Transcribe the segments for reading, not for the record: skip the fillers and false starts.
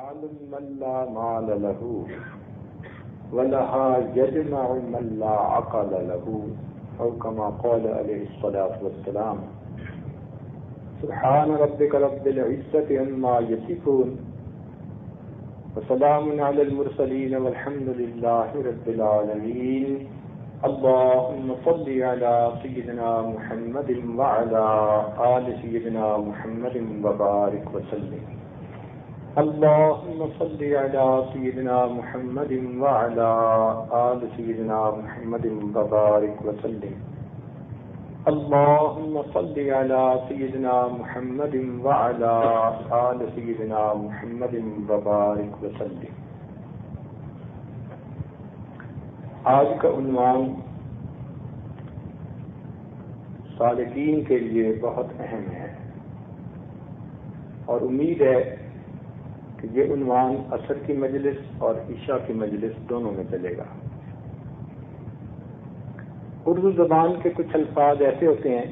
مال من لا مال له ولها يجمع من لا عقل له أو كما قال عليه الصلاة والسلام. سبحان ربك رب العزة عما يصفون وسلام على المرسلين والحمد لله رب العالمين. اللهم صل على سيدنا محمد وعلى آل سيدنا محمد وبارك وسلم. اللهم صل على سيدنا محمد وعلى آل سيدنا محمد وبارك وسلم. اللهم صل على سيدنا محمد وعلى آل سيدنا محمد وبارك وسلم. آج کا عنوان سالکین کے لیے بہت اہم ہے اور امید ہے کہ یہ عنوان عصر کی مجلس اور عشاء کی مجلس دونوں میں چلے گا. اردو زبان کے کچھ الفاظ ایسے ہوتے ہیں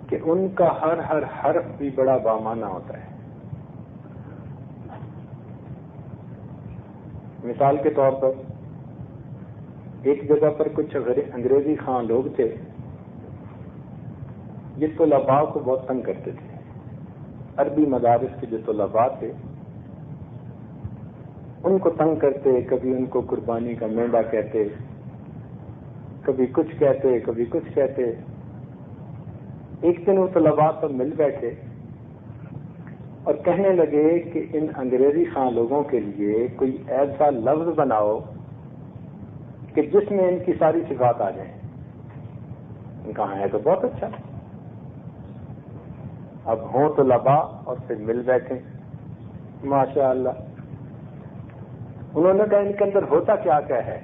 کہ ان کا ہر حرف بھی بڑا بامعنی ہوتا ہے. مثال کے طور پر ایک جگہ پر کچھ انگریزی خواں لوگ تھے، یہ طلباء کو بہت تنگ کرتے تھے. عربی مدارس کے جو طلباء تھے ان کو تنگ کرتے، کبھی ان کو قربانی کا مینڈا کہتے، کبھی کچھ کہتے، کبھی کچھ کہتے. ایک دن وہ طلباء سب مل بیٹھے اور کہنے لگے کہ ان انگریزی خواں لوگوں کے لیے کوئی ایسا لفظ بناؤ کہ جس میں ان کی ساری صفات آ جائیں. کہا ہے تو بہت اچھا. اب ہوں طلباء اور پھر مل بیٹھے، ماشاء اللہ. انہوں نے کہا ان کے اندر ہوتا کیا کیا ہے؟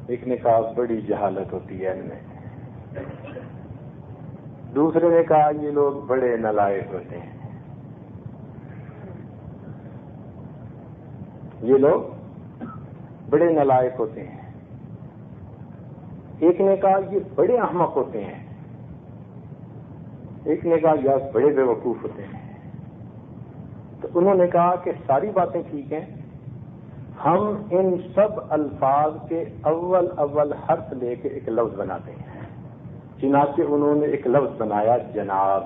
ایک نے کہا بڑی جہالت ہوتی ہے ان میں. دوسرے نے کہا یہ لوگ بڑے نالائق ہوتے ہیں. یہ لوگ بڑے نالائق ہوتے ہیں. ایک نے کہا یہ بڑے احمق ہوتے ہیں. ایک نے کہا یہ بڑے بے وقوف ہوتے ہیں. تو انہوں نے کہا کہ ساری باتیں ٹھیک ہیں، ہم ان سب الفاظ کے اول حرف لے کے ایک لفظ بناتے ہیں. چنانچہ انہوں نے ایک لفظ بنایا جناب.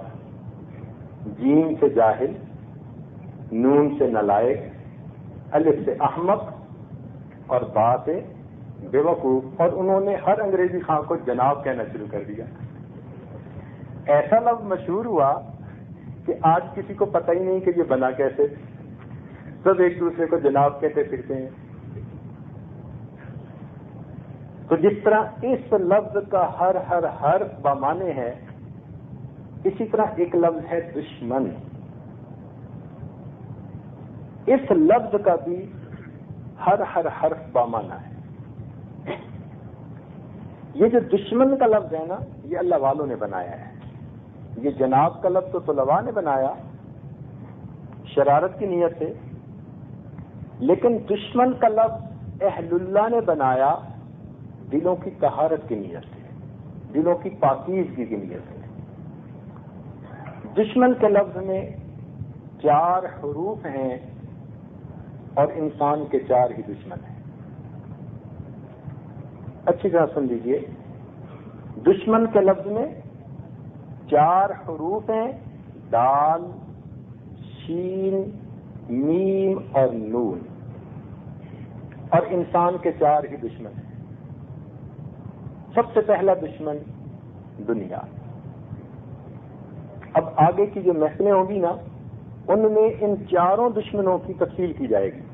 جیم سے جاہل، نون سے نالائق، الف سے احمق اور با سے بے وقوف. اور انہوں نے ہر انگریزی خواں کو جناب کہنا شروع کر دیا. ایسا لفظ مشہور ہوا کہ آج کسی کو پتہ ہی نہیں کہ یہ بنا کیسے. سب ایک دوسرے کو جناب کہتے پھرتے ہیں. تو جس طرح اس لفظ کا ہر حرف بامعنی ہے، اسی طرح ایک لفظ ہے دشمن. اس لفظ کا بھی ہر حرف بامعنی ہے. یہ جو دشمن کا لفظ ہے نا، یہ اللہ والوں نے بنایا ہے. یہ جناب کا لفظ تو طلباء نے بنایا شرارت کی نیت سے، لیکن دشمن کا لفظ اہل اللہ نے بنایا دلوں کی طہارت کی نیت سے، دلوں کی پاکیزگی کی نیت سے. دشمن کے لفظ میں 4 حروف ہیں اور انسان کے 4 ہی دشمن ہیں. اچھی طرح سن لیجیے. دشمن کے لفظ میں 4 حروف ہیں، دال، شین، میم اور نون. اور انسان کے 4 ہی دشمن ہیں. سب سے پہلا دشمن دنیا. اب آگے کی جو محفلیں ہوں گی نا، ان میں ان 4 دشمنوں کی تفصیل کی جائے گی.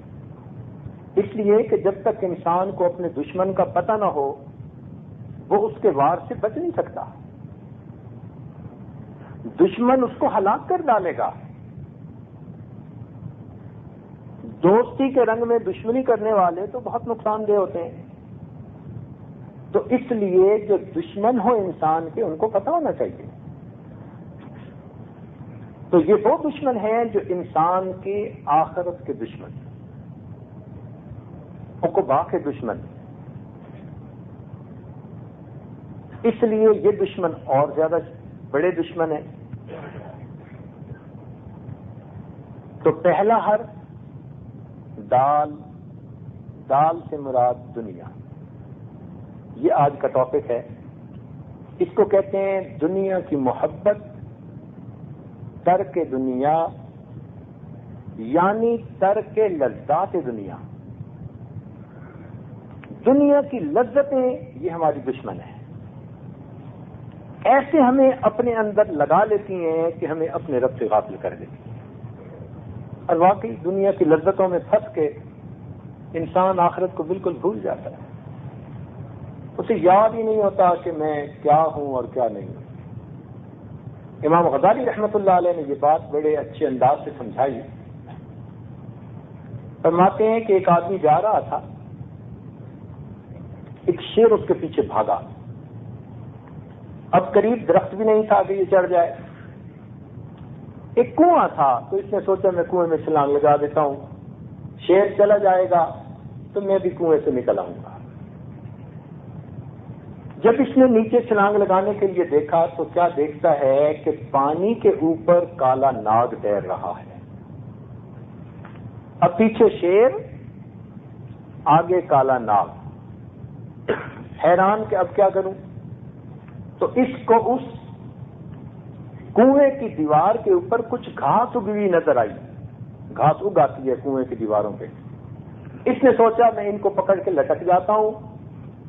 اس لیے کہ جب تک انسان کو اپنے دشمن کا پتہ نہ ہو وہ اس کے وار سے بچ نہیں سکتا. دشمن اس کو ہلاک کر ڈالے گا. دوستی کے رنگ میں دشمنی کرنے والے تو بہت نقصان دہ ہوتے ہیں. تو اس لیے جو دشمن ہو انسان کے ان کو پتہ ہونا چاہیے. تو یہ وہ دشمن ہیں جو انسان کی آخرت کے دشمن، عقبا کے دشمن. اس لیے یہ دشمن اور زیادہ بڑے دشمن ہیں. تو پہلا حرف دال، دال سے مراد دنیا، یہ آج کا ٹاپک ہے. اس کو کہتے ہیں دنیا کی محبت، ترک دنیا یعنی ترک لذات دنیا. دنیا کی لذتیں یہ ہماری دشمن ہیں، ایسے ہمیں اپنے اندر لگا لیتی ہیں کہ ہمیں اپنے رب سے غافل کر دیتی ہیں. اور واقعی دنیا کی لذتوں میں پھنس کے انسان آخرت کو بالکل بھول جاتا ہے، اسے یاد ہی نہیں ہوتا کہ میں کیا ہوں اور کیا نہیں ہوں. امام غزالی رحمۃ اللہ علیہ نے یہ بات بڑے اچھے انداز سے سمجھائی. فرماتے ہیں کہ ایک آدمی جا رہا تھا، ایک شیر اس کے پیچھے بھاگا. اب قریب درخت بھی نہیں تھا کہ یہ چڑھ جائے. ایک کنواں تھا تو اس نے سوچا میں کنویں میں چھلانگ لگا دیتا ہوں، شیر چلا جائے گا تو میں بھی کنویں سے نکل آؤں گا. جب اس نے نیچے چھلانگ لگانے کے لیے دیکھا تو کیا دیکھتا ہے کہ پانی کے اوپر کالا ناگ تیر رہا ہے. اب پیچھے شیر، آگے کالا ناگ. حیران کہ اب کیا کروں؟ تو اس کو اس کنویں کی دیوار کے اوپر کچھ گھاس اگی ہوئی نظر آئی. گھاس اگاتی ہے کنویں کی دیواروں پہ. اس نے سوچا میں ان کو پکڑ کے لٹک جاتا ہوں،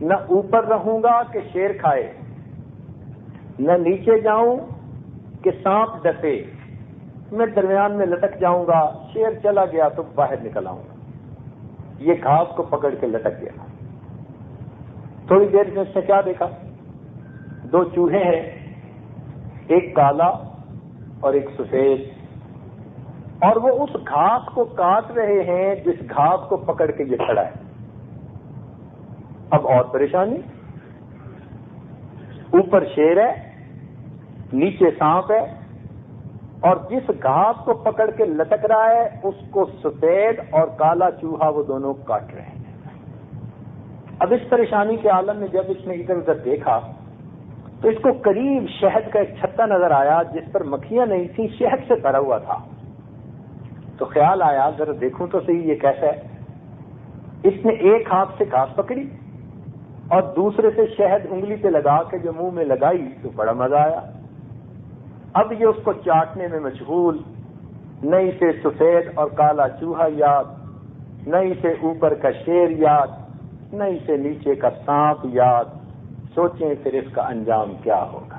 نہ اوپر رہوں گا کہ شیر کھائے، نہ نیچے جاؤں کہ سانپ ڈسے. میں درمیان میں لٹک جاؤں گا، شیر چلا گیا تو باہر نکل آؤں گا. یہ گھاس کو پکڑ کے لٹک گیا. تھوڑی دیر میں اس نے کیا دیکھا؟ دو چوہے ہیں، ایک کالا اور ایک سفید، اور وہ اس گھاس کو کاٹ رہے ہیں جس گھاس کو پکڑ کے یہ کھڑا ہے. اب اور پریشانی، اوپر شیر ہے، نیچے سانپ ہے، اور جس گھاس کو پکڑ کے لٹک رہا ہے اس کو سفید اور کالا چوہا وہ دونوں کاٹ رہے ہیں. اب اس پریشانی کے عالم میں جب اس نے ادھر ادھر دیکھا تو اس کو قریب شہد کا ایک چھتا نظر آیا جس پر مکھیاں نہیں تھیں، شہد سے بھرا ہوا تھا. تو خیال آیا ذرا دیکھوں تو صحیح یہ کیسا ہے. اس نے ایک ہاتھ سے گھاس پکڑی اور دوسرے سے شہد انگلی پہ لگا کے جو منہ میں لگائی تو بڑا مزہ آیا. اب یہ اس کو چاٹنے میں مشغول، نہیں سے سفید اور کالا چوہا یاد، نہیں سے اوپر کا شیر یاد، نہیں سے نیچے کا سانپ یاد. سوچیں پھر اس کا انجام کیا ہوگا.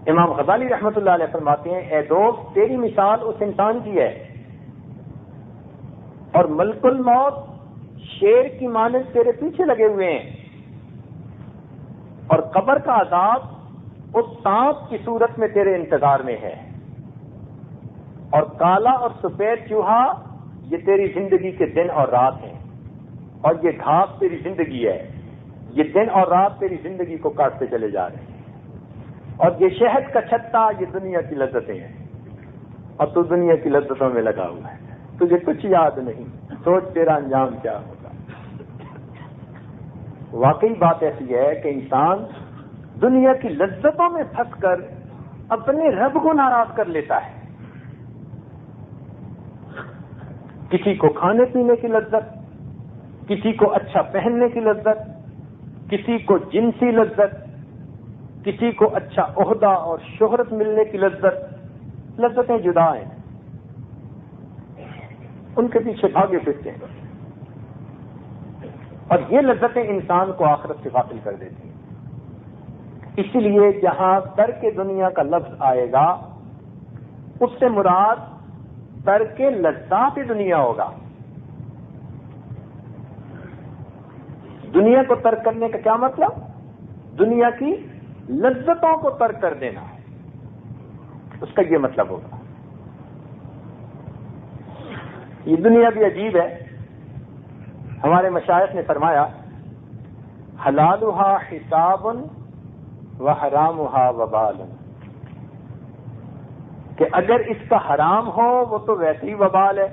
امام غزالی رحمۃ اللہ علیہ فرماتے ہیں اے دوست تیری مثال اس انسان کی ہے، اور ملک الموت شیر کی مانند تیرے پیچھے لگے ہوئے ہیں، اور قبر کا عذاب اس سانپ کی صورت میں تیرے انتظار میں ہے، اور کالا اور سفید چوہا یہ تیری زندگی کے دن اور رات ہیں، اور یہ گھاس تیری زندگی ہے. یہ دن اور رات تیری زندگی کو کاٹتے چلے جا رہے ہیں، اور یہ شہد کا چھتا یہ دنیا کی لذتیں ہیں، اور تو دنیا کی لذتوں میں لگا ہوا ہے. تجھے کچھ یاد نہیں، سوچ تیرا انجام کیا ہوگا. واقعی بات ایسی ہے کہ انسان دنیا کی لذتوں میں پھنس کر اپنے رب کو ناراض کر لیتا ہے. کسی کو کھانے پینے کی لذت، کسی کو اچھا پہننے کی لذت، کسی کو جنسی لذت، کسی کو اچھا عہدہ اور شہرت ملنے کی لذت. لذتیں جدا ہیں، ان کے پیچھے بھاگے پھرتے ہیں، اور یہ لذتیں انسان کو آخرت سے غافل کر دیتی ہیں. اسی لیے جہاں ترک دنیا کا لفظ آئے گا اس سے مراد ترک لذات دنیا ہوگا. دنیا کو ترک کرنے کا کیا مطلب؟ دنیا کی لذتوں کو ترک کر دینا، اس کا یہ مطلب ہوگا. یہ دنیا بھی عجیب ہے. ہمارے مشائخ نے فرمایا حلالها حساب وحرامها وبال، کہ اگر اس کا حرام ہو وہ تو ویسے ہی وبال ہے،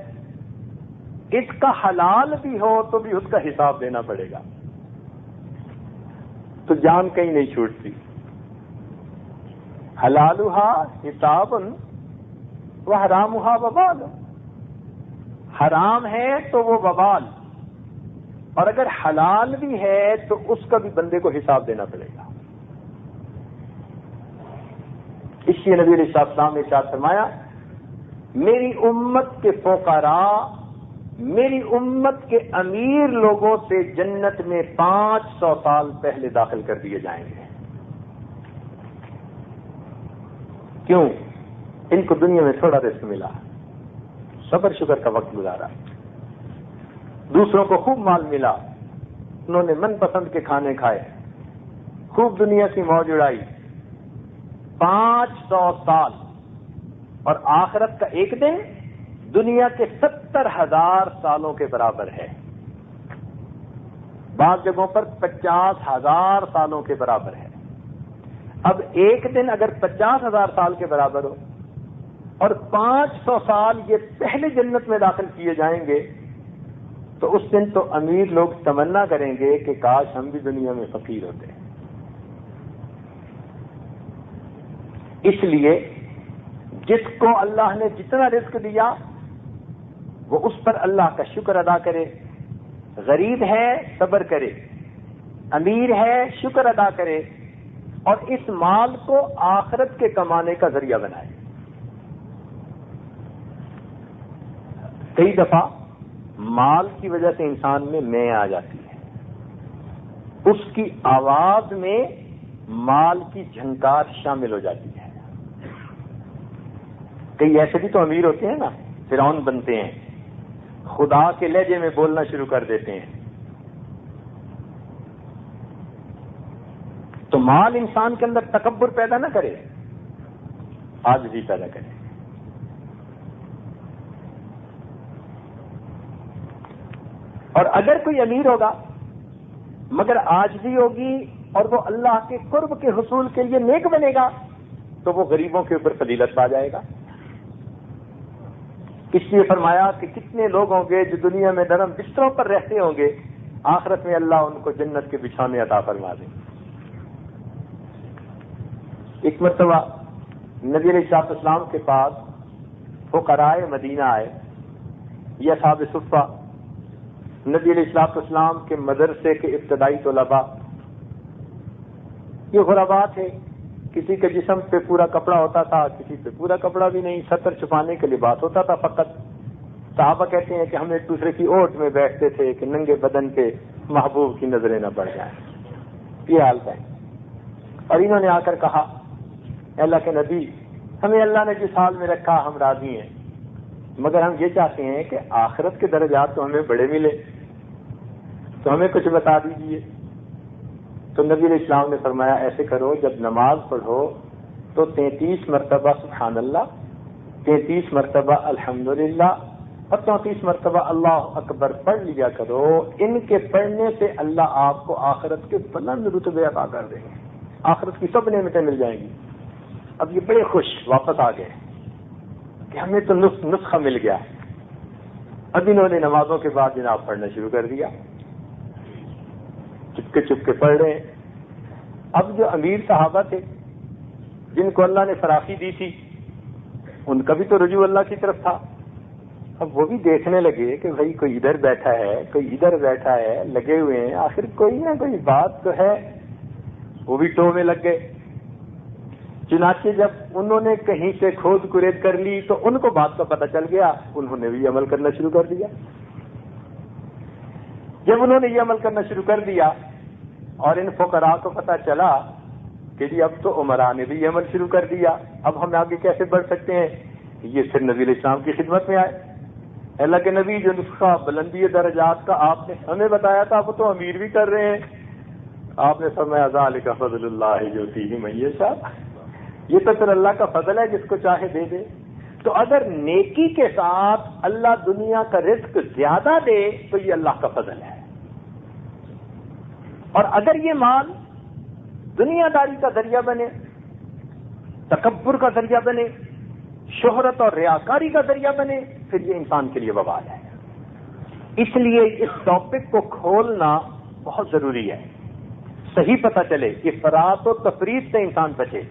اس کا حلال بھی ہو تو بھی اس کا حساب دینا پڑے گا. تو جان کہیں نہیں چھوٹتی. حلالها حساب وحرامھا وبال، حرام ہے تو وہ وبال، اور اگر حلال بھی ہے تو اس کا بھی بندے کو حساب دینا پڑے گا۔ اس لیے نبی علیہ السلام نے ارشاد فرمایا، میری امت کے فقراء، میری امت کے امیر لوگوں سے جنت میں 500 سال پہلے داخل کر دیے جائیں گے۔ کیوں؟ ان کو دنیا میں تھوڑا رزق ملا، صبر شکر کا وقت گزارا، دوسروں کو خوب مال ملا، انہوں نے من پسند کے کھانے کھائے، خوب دنیا کی موج اڑائی۔ 500 سال، اور آخرت کا ایک دن دنیا کے 70,000 سالوں کے برابر ہے، بعض جگہوں پر 50,000 سالوں کے برابر ہے۔ اب ایک دن اگر 50,000 سال کے برابر ہو اور 500 سال یہ پہلے جنت میں داخل کیے جائیں گے، تو اس دن تو امیر لوگ تمنا کریں گے کہ کاش ہم بھی دنیا میں فقیر ہوتے ہیں۔ اس لیے جس کو اللہ نے جتنا رزق دیا وہ اس پر اللہ کا شکر ادا کرے، غریب ہے صبر کرے، امیر ہے شکر ادا کرے، اور اس مال کو آخرت کے کمانے کا ذریعہ بنائے۔ کئی دفعہ مال کی وجہ سے انسان میں آ جاتی ہے، اس کی آواز میں مال کی جھنکار شامل ہو جاتی ہے۔ کئی ایسے بھی تو امیر ہوتے ہیں نا، فرعون بنتے ہیں، خدا کے لہجے میں بولنا شروع کر دیتے ہیں۔ تو مال انسان کے اندر تکبر پیدا نہ کرے، عاجزی پیدا کرے۔ اور اگر کوئی امیر ہوگا مگر عاجزی ہوگی اور وہ اللہ کے قرب کے حصول کے لیے نیک بنے گا، تو وہ غریبوں کے اوپر فضیلت پا جائے گا۔ اس لیے فرمایا کہ کتنے لوگ ہوں گے جو دنیا میں نرم بستروں پر رہتے ہوں گے، آخرت میں اللہ ان کو جنت کے بچھونے عطا فرما دے۔ ایک مرتبہ نبی علیہ السلام کے پاس فقراء مدینہ آئے، یہ اصحاب صفہ، نبی علیہ السلام کے مدرسے کے ابتدائی طلباء، یہ غرباء تھے، کسی کے جسم پہ پورا کپڑا ہوتا تھا، کسی پہ پورا کپڑا بھی نہیں، سطر چھپانے کے لباس ہوتا تھا فقط۔ صحابہ کہتے ہیں کہ ہم ایک دوسرے کی اوٹ میں بیٹھتے تھے کہ ننگے بدن پہ محبوب کی نظریں نہ پڑ جائیں، یہ حال ہے۔ اور انہوں نے آ کر کہا، اے اللہ کے نبی، ہمیں اللہ نے جس حال میں رکھا ہم راضی ہیں، مگر ہم یہ چاہتے ہیں کہ آخرت کے درجات تو ہمیں بڑے ملے، تو ہمیں کچھ بتا دیجیے۔ تو نبی علیہ السلام نے فرمایا، ایسے کرو، جب نماز پڑھو تو 33 مرتبہ سبحان اللہ، 33 مرتبہ الحمدللہ اور 34 مرتبہ اللہ اکبر پڑھ لیا کرو۔ ان کے پڑھنے سے اللہ آپ کو آخرت کے بلند رتبے عطا کر دیں گے، آخرت کی سب نعمتیں مل جائیں گی۔ اب یہ بڑے خوش واپس آ گئے کہ ہمیں تو نسخہ مل گیا۔ اب انہوں نے نمازوں کے بعد جناب پڑھنا شروع کر دیا، چپ کے پڑھ رہے ہیں۔ اب جو امیر صحابہ تھے جن کو اللہ نے فراخی دی تھی، ان کا بھی تو رجوع اللہ کی طرف تھا۔ اب وہ بھی دیکھنے لگے کہ بھائی کوئی ادھر بیٹھا ہے، کوئی ادھر بیٹھا ہے، لگے ہوئے ہیں، آخر کوئی نہ کوئی بات تو ہے۔ وہ بھی ٹو میں لگ گئے۔ چنانچہ جب انہوں نے کہیں سے کھود کرید کر لی تو ان کو بات کا پتہ چل گیا، انہوں نے بھی عمل کرنا شروع کر دیا۔ جب انہوں نے یہ عمل کرنا شروع کر دیا اور ان فقراء کو پتہ چلا کہ جی اب تو عمراء نے بھی یہ عمل شروع کر دیا، اب ہم آگے کیسے بڑھ سکتے ہیں، یہ پھر نبی علیہ السلام کی خدمت میں آئے۔ اللہ کے نبی، جو نسخہ بلندی درجات کا آپ نے ہمیں بتایا تھا وہ تو امیر بھی کر رہے ہیں۔ آپ نے فرمایا ذالک فضل اللہ یؤتیہ من یشاء، یہ تو پھر اللہ کا فضل ہے، جس کو چاہے دے دے۔ تو اگر نیکی کے ساتھ اللہ دنیا کا رزق زیادہ دے تو یہ اللہ کا فضل ہے، اور اگر یہ مال دنیا داری کا ذریعہ بنے، تکبر کا ذریعہ بنے، شہرت اور ریاکاری کا ذریعہ بنے، پھر یہ انسان کے لیے وبال ہے۔ اس لیے اس ٹاپک کو کھولنا بہت ضروری ہے، صحیح پتہ چلے، افراط و تفریط سے انسان بچے۔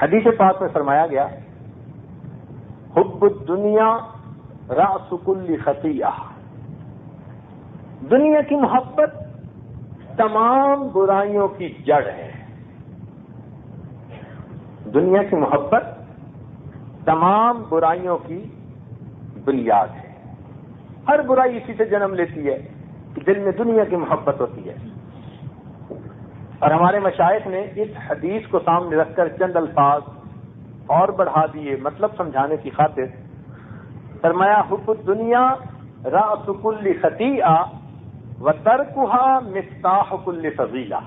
حدیث پاک میں فرمایا گیا حب الدنیا رأس کل خطیئہ، دنیا کی محبت تمام برائیوں کی جڑ ہے. دنیا کی محبت تمام برائیوں کی بنیاد ہے. ہر برائی اسی سے جنم لیتی ہے کہ دل میں دنیا کی محبت ہوتی ہے. اور ہمارے مشائخ نے اس حدیث کو سامنے رکھ کر چند الفاظ اور بڑھا دیے مطلب سمجھانے کی خاطر. فرمایا حب الدنیا رأس کل خطیئہ وترکها مفتاح کل فضیلہ،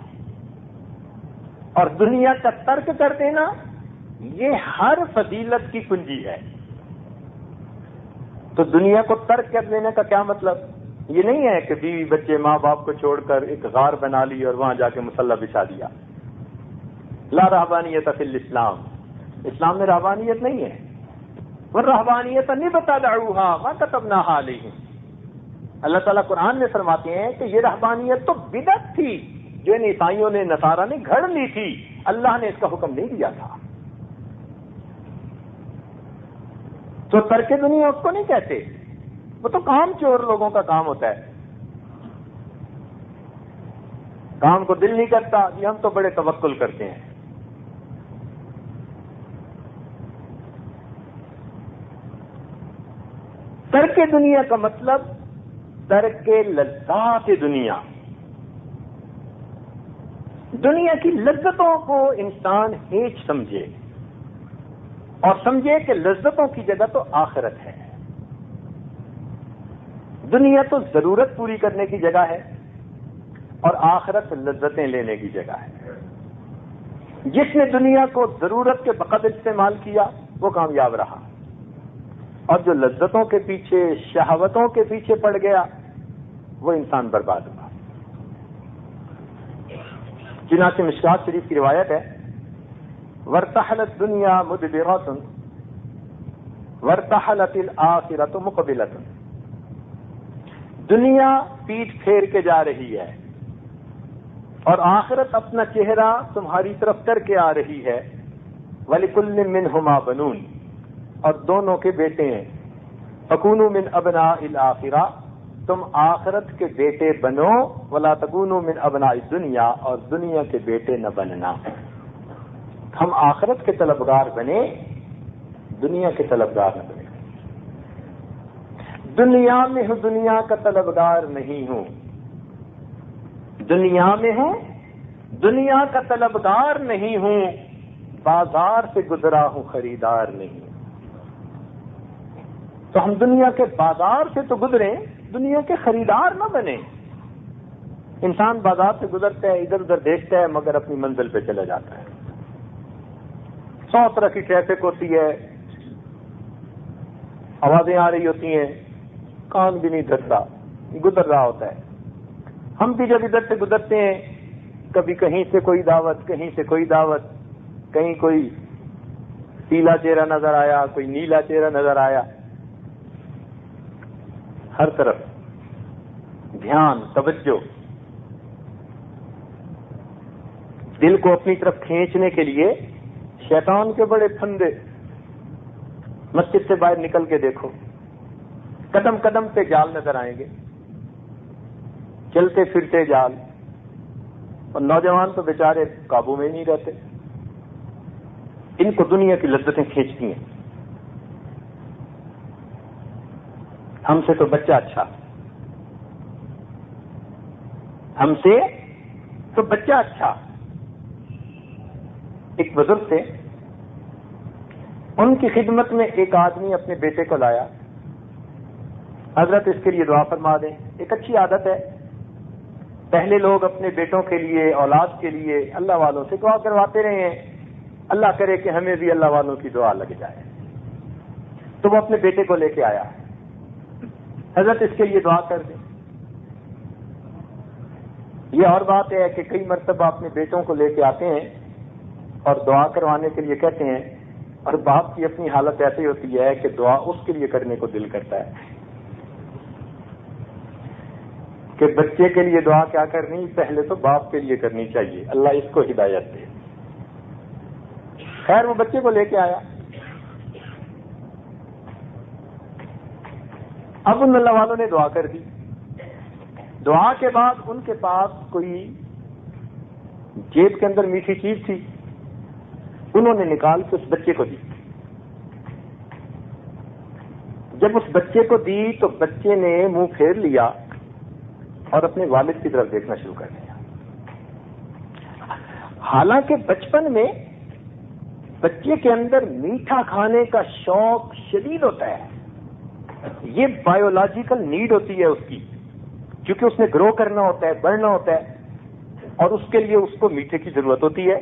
اور دنیا کا ترک کر دینا یہ ہر فضیلت کی کنجی ہے. تو دنیا کو ترک کر دینے کا کیا مطلب؟ یہ نہیں ہے کہ بیوی بچے ماں باپ کو چھوڑ کر ایک غار بنا لی اور وہاں جا کے مصلی بچھا دیا. لا رہبانیت فی الاسلام، اسلام میں رہبانیت نہیں ہے. والرہبانیت ابتدعوها ما كتبناها علیہم، اللہ تعالیٰ قرآن میں فرماتے ہیں کہ یہ رہبانیت تو بدعت تھی جو ان عیسائیوں نے نصارہ نے گھڑ لی تھی، اللہ نے اس کا حکم نہیں دیا تھا. تو ترک دنیا اس کو نہیں کہتے، وہ تو کام چور لوگوں کا کام ہوتا ہے. کام کو دل نہیں کرتا، یہ ہم تو بڑے توکل کرتے ہیں. ترک دنیا کا مطلب ترک لذات دنیا. دنیا کی لذتوں کو انسان ہیچ سمجھے اور سمجھے کہ لذتوں کی جگہ تو آخرت ہے. دنیا تو ضرورت پوری کرنے کی جگہ ہے اور آخرت لذتیں لینے کی جگہ ہے. جس نے دنیا کو ضرورت کے بقدر استعمال کیا وہ کامیاب رہا، اور جو لذتوں کے پیچھے شہوتوں کے پیچھے پڑ گیا وہ انسان برباد ہوا. چنانچہ مشکات شریف کی روایت ہے وارتحلت دنیا مدبرۃ وارتحلت الآخرۃ مقبلۃ، دنیا پیٹھ پھیر کے جا رہی ہے اور آخرت اپنا چہرہ تمہاری طرف کر کے آ رہی ہے. وَلِكُلٍّ مِّنْهُمَا بَنُونَ، اور دونوں کے بیٹے ہیں. فَكُونُوا مِنْ أَبْنَاءِ الْآخِرَةِ، تم آخرت کے بیٹے بنو. وَلَا تَكُونُوا مِنْ أَبْنَاءِ الدُّنْيَا، اور دنیا کے بیٹے نہ بننا. ہم آخرت کے طلبگار بنے، دنیا کے طلبگار نہ بنے. دنیا میں ہوں دنیا کا طلبگار نہیں ہوں، دنیا میں ہوں دنیا کا طلبگار نہیں ہوں، بازار سے گزرا ہوں خریدار نہیں. تو ہم دنیا کے بازار سے تو گزریں، دنیا کے خریدار نہ بنیں. انسان بازار سے گزرتا ہے، ادھر ادھر دیکھتا ہے، مگر اپنی منزل پہ چلا جاتا ہے. 100 طرح کی ٹریفک ہوتی ہے، آوازیں آ رہی ہوتی ہیں، کان بھی نہیں دھرتا، گزر رہا ہوتا ہے. ہم بھی جب ادھر سے گزرتے ہیں، کبھی کہیں سے کوئی دعوت، کہیں سے کوئی دعوت، کہیں کوئی پیلا چہرہ نظر آیا، کوئی نیلا چہرہ نظر آیا. ہر طرف دھیان، توجہ، دل کو اپنی طرف کھینچنے کے لیے شیطان کے بڑے پھندے. مسجد سے باہر نکل کے دیکھو، قدم قدم پہ جال نظر آئیں گے، چلتے پھرتے جال. اور نوجوان تو بیچارے قابو میں نہیں رہتے، ان کو دنیا کی لذتیں کھینچتی ہیں. ہم سے تو بچہ اچھا، ہم سے تو بچہ اچھا. ایک بزرگ تھے، ان کی خدمت میں ایک آدمی اپنے بیٹے کو لایا. حضرت اس کے لیے دعا فرما دیں. ایک اچھی عادت ہے، پہلے لوگ اپنے بیٹوں کے لیے، اولاد کے لیے اللہ والوں سے دعا کرواتے رہے ہیں. اللہ کرے کہ ہمیں بھی اللہ والوں کی دعا لگ جائے. تو وہ اپنے بیٹے کو لے کے آیا، حضرت اس کے لیے دعا کر دیں. یہ اور بات ہے کہ کئی مرتبہ اپنے بیٹوں کو لے کے آتے ہیں اور دعا کروانے کے لیے کہتے ہیں، اور باپ کی اپنی حالت ایسی ہوتی ہے کہ دعا اس کے لیے کرنے کو دل کرتا ہے کہ بچے کے لیے دعا کیا کرنی، پہلے تو باپ کے لیے کرنی چاہیے. اللہ اس کو ہدایت دے. خیر وہ بچے کو لے کے آیا. اب ان اللہ والوں نے دعا کر دی. دعا کے بعد ان کے پاس کوئی جیب کے اندر میٹھی چیز تھی, انہوں نے نکال کے اس بچے کو دی. جب اس بچے کو دی تو بچے نے منہ پھیر لیا اور اپنے والد کی طرف دیکھنا شروع کر دیا. حالانکہ بچپن میں بچے کے اندر میٹھا کھانے کا شوق شدید ہوتا ہے, یہ بایولوجیکل نیڈ ہوتی ہے اس کی, کیونکہ اس نے گرو کرنا ہوتا ہے, بڑھنا ہوتا ہے, اور اس کے لیے اس کو میٹھے کی ضرورت ہوتی ہے.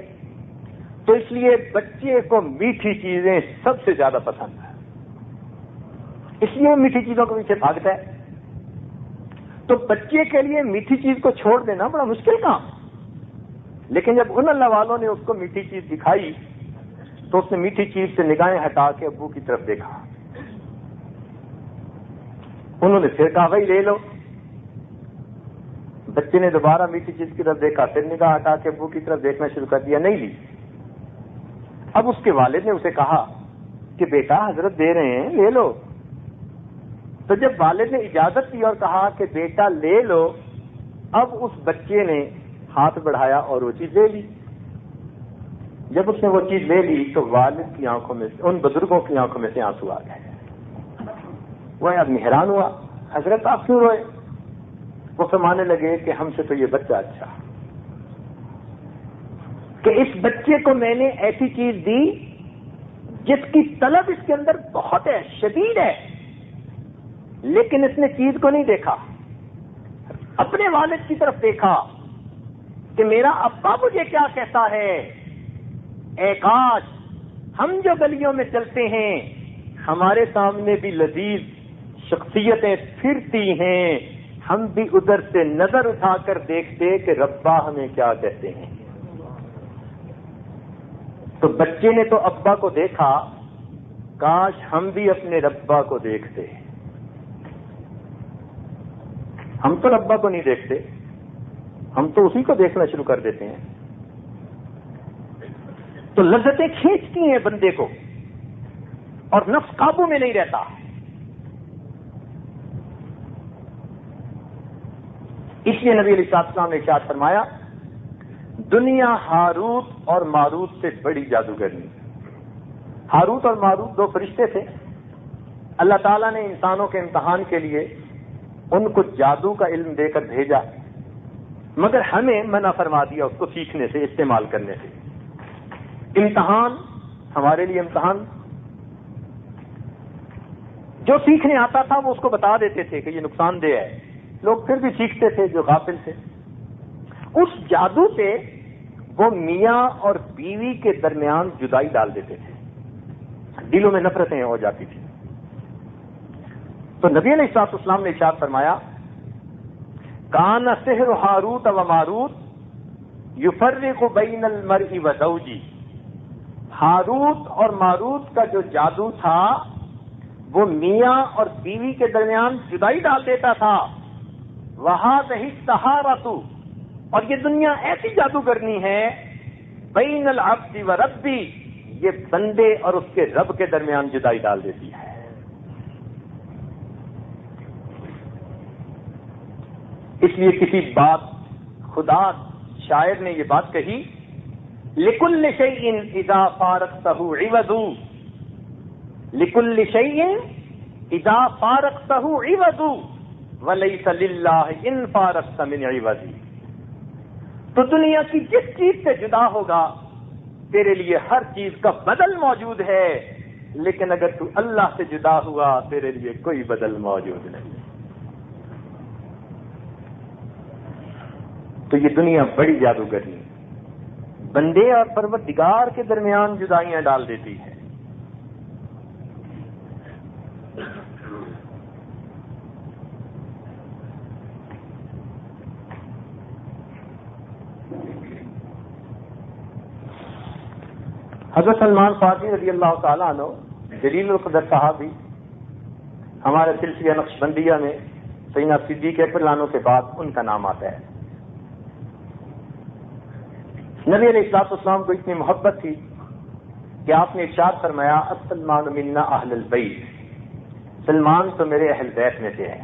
تو اس لیے بچے کو میٹھی چیزیں سب سے زیادہ پسند ہے, اس لیے وہ میٹھی چیزوں کے پیچھے بھاگتا ہے. تو بچے کے لیے میٹھی چیز کو چھوڑ دینا بڑا مشکل کام. لیکن جب ان اللہ والوں نے اس کو میٹھی چیز دکھائی تو اس نے میٹھی چیز سے نگاہیں ہٹا کے ابو کی طرف دیکھا. انہوں نے پھر کہا بھائی لے لو. بچے نے دوبارہ میٹھی چیز کی طرف دیکھا, پھر نگاہ ہٹا کے ابو کی طرف دیکھنا شروع کر دیا, نہیں لی. اب اس کے والد نے اسے کہا کہ بیٹا حضرت دے رہے ہیں لے لو. تو جب والد نے اجازت دی اور کہا کہ بیٹا لے لو, اب اس بچے نے ہاتھ بڑھایا اور وہ چیز لے لی. جب اس نے وہ چیز لے لی تو والد کی آنکھوں میں سے, ان بزرگوں کی آنکھوں میں سے آنسو آ گئے. وہ آدمی حیران ہوا, حضرت آپ کیوں روئے؟ وہ فرمانے لگے کہ ہم سے تو یہ بچہ اچھا کہ اس بچے کو میں نے ایسی چیز دی جس کی طلب اس کے اندر بہت ہے, شدید ہے, لیکن اس نے چیز کو نہیں دیکھا, اپنے والد کی طرف دیکھا کہ میرا ابا مجھے کیا کہتا ہے. اے کاش ہم جو گلیوں میں چلتے ہیں ہمارے سامنے بھی لذیذ شخصیتیں پھرتی ہیں, ہم بھی ادھر سے نظر اٹھا کر دیکھتے کہ ربا ہمیں کیا کہتے ہیں. تو بچے نے تو ابا کو دیکھا, کاش ہم بھی اپنے ربا کو دیکھتے. ہم تو ربا کو نہیں دیکھتے, ہم تو اسی کو دیکھنا شروع کر دیتے ہیں. تو لذتیں کھینچتی ہیں بندے کو اور نفس قابو میں نہیں رہتا. اس لیے نبی علیہ السلام نے ارشاد فرمایا دنیا ہاروت اور ماروت سے بڑی جادوگرنی. ہاروت اور ماروت دو فرشتے تھے, اللہ تعالیٰ نے انسانوں کے امتحان کے لیے ان کو جادو کا علم دے کر بھیجا, مگر ہمیں منع فرما دیا اس کو سیکھنے سے, استعمال کرنے سے. امتحان ہمارے لیے امتحان, جو سیکھنے آتا تھا وہ اس کو بتا دیتے تھے کہ یہ نقصان دہ ہے, لوگ پھر بھی سیکھتے تھے جو غافل تھے. اس جادو سے وہ میاں اور بیوی کے درمیان جدائی ڈال دیتے تھے, دلوں میں نفرتیں ہو جاتی تھی. تو نبی علیہ السلام نے ارشاد فرمایا کان سحر ہاروت و ماروت یفرق بین المرء و زوجی. ہاروت اور ماروت کا جو جادو تھا وہ میاں اور بیوی کے درمیان جدائی ڈال دیتا تھا. وہذہ السحارۃ, اور یہ دنیا ایسی جادوگرنی ہے بین العبد و ربی, یہ بندے اور اس کے رب کے درمیان جدائی ڈال دیتی ہے. اس لیے کسی بات خدا شاعر نے یہ بات کہی لکل شیء اذا فارقتہ عوض, لکل شیء اذا فارقتہ عوض ولیس للہ ان فارقت من عوض. تو دنیا کی جس چیز سے جدا ہوگا تیرے لیے ہر چیز کا بدل موجود ہے, لیکن اگر تو اللہ سے جدا ہوا تیرے لیے کوئی بدل موجود نہیں. تو یہ دنیا بڑی جادوگرنی بندے اور پروردگار کے درمیان جدائیاں ڈال دیتی ہے. حضرت سلمان فارسی رضی اللہ تعالیٰ عنہ جلیل القدر صحابی, ہمارے سلسلہ نقشبندیہ میں سیدنا صدیق اکبر عنہ کے بعد ان کا نام آتا ہے. نبی علیہ السلام کو اتنی محبت تھی کہ آپ نے ارشاد فرمایا السلمان منا اہل البیت، سلمان تو میرے اہل بیت میں سے ہے.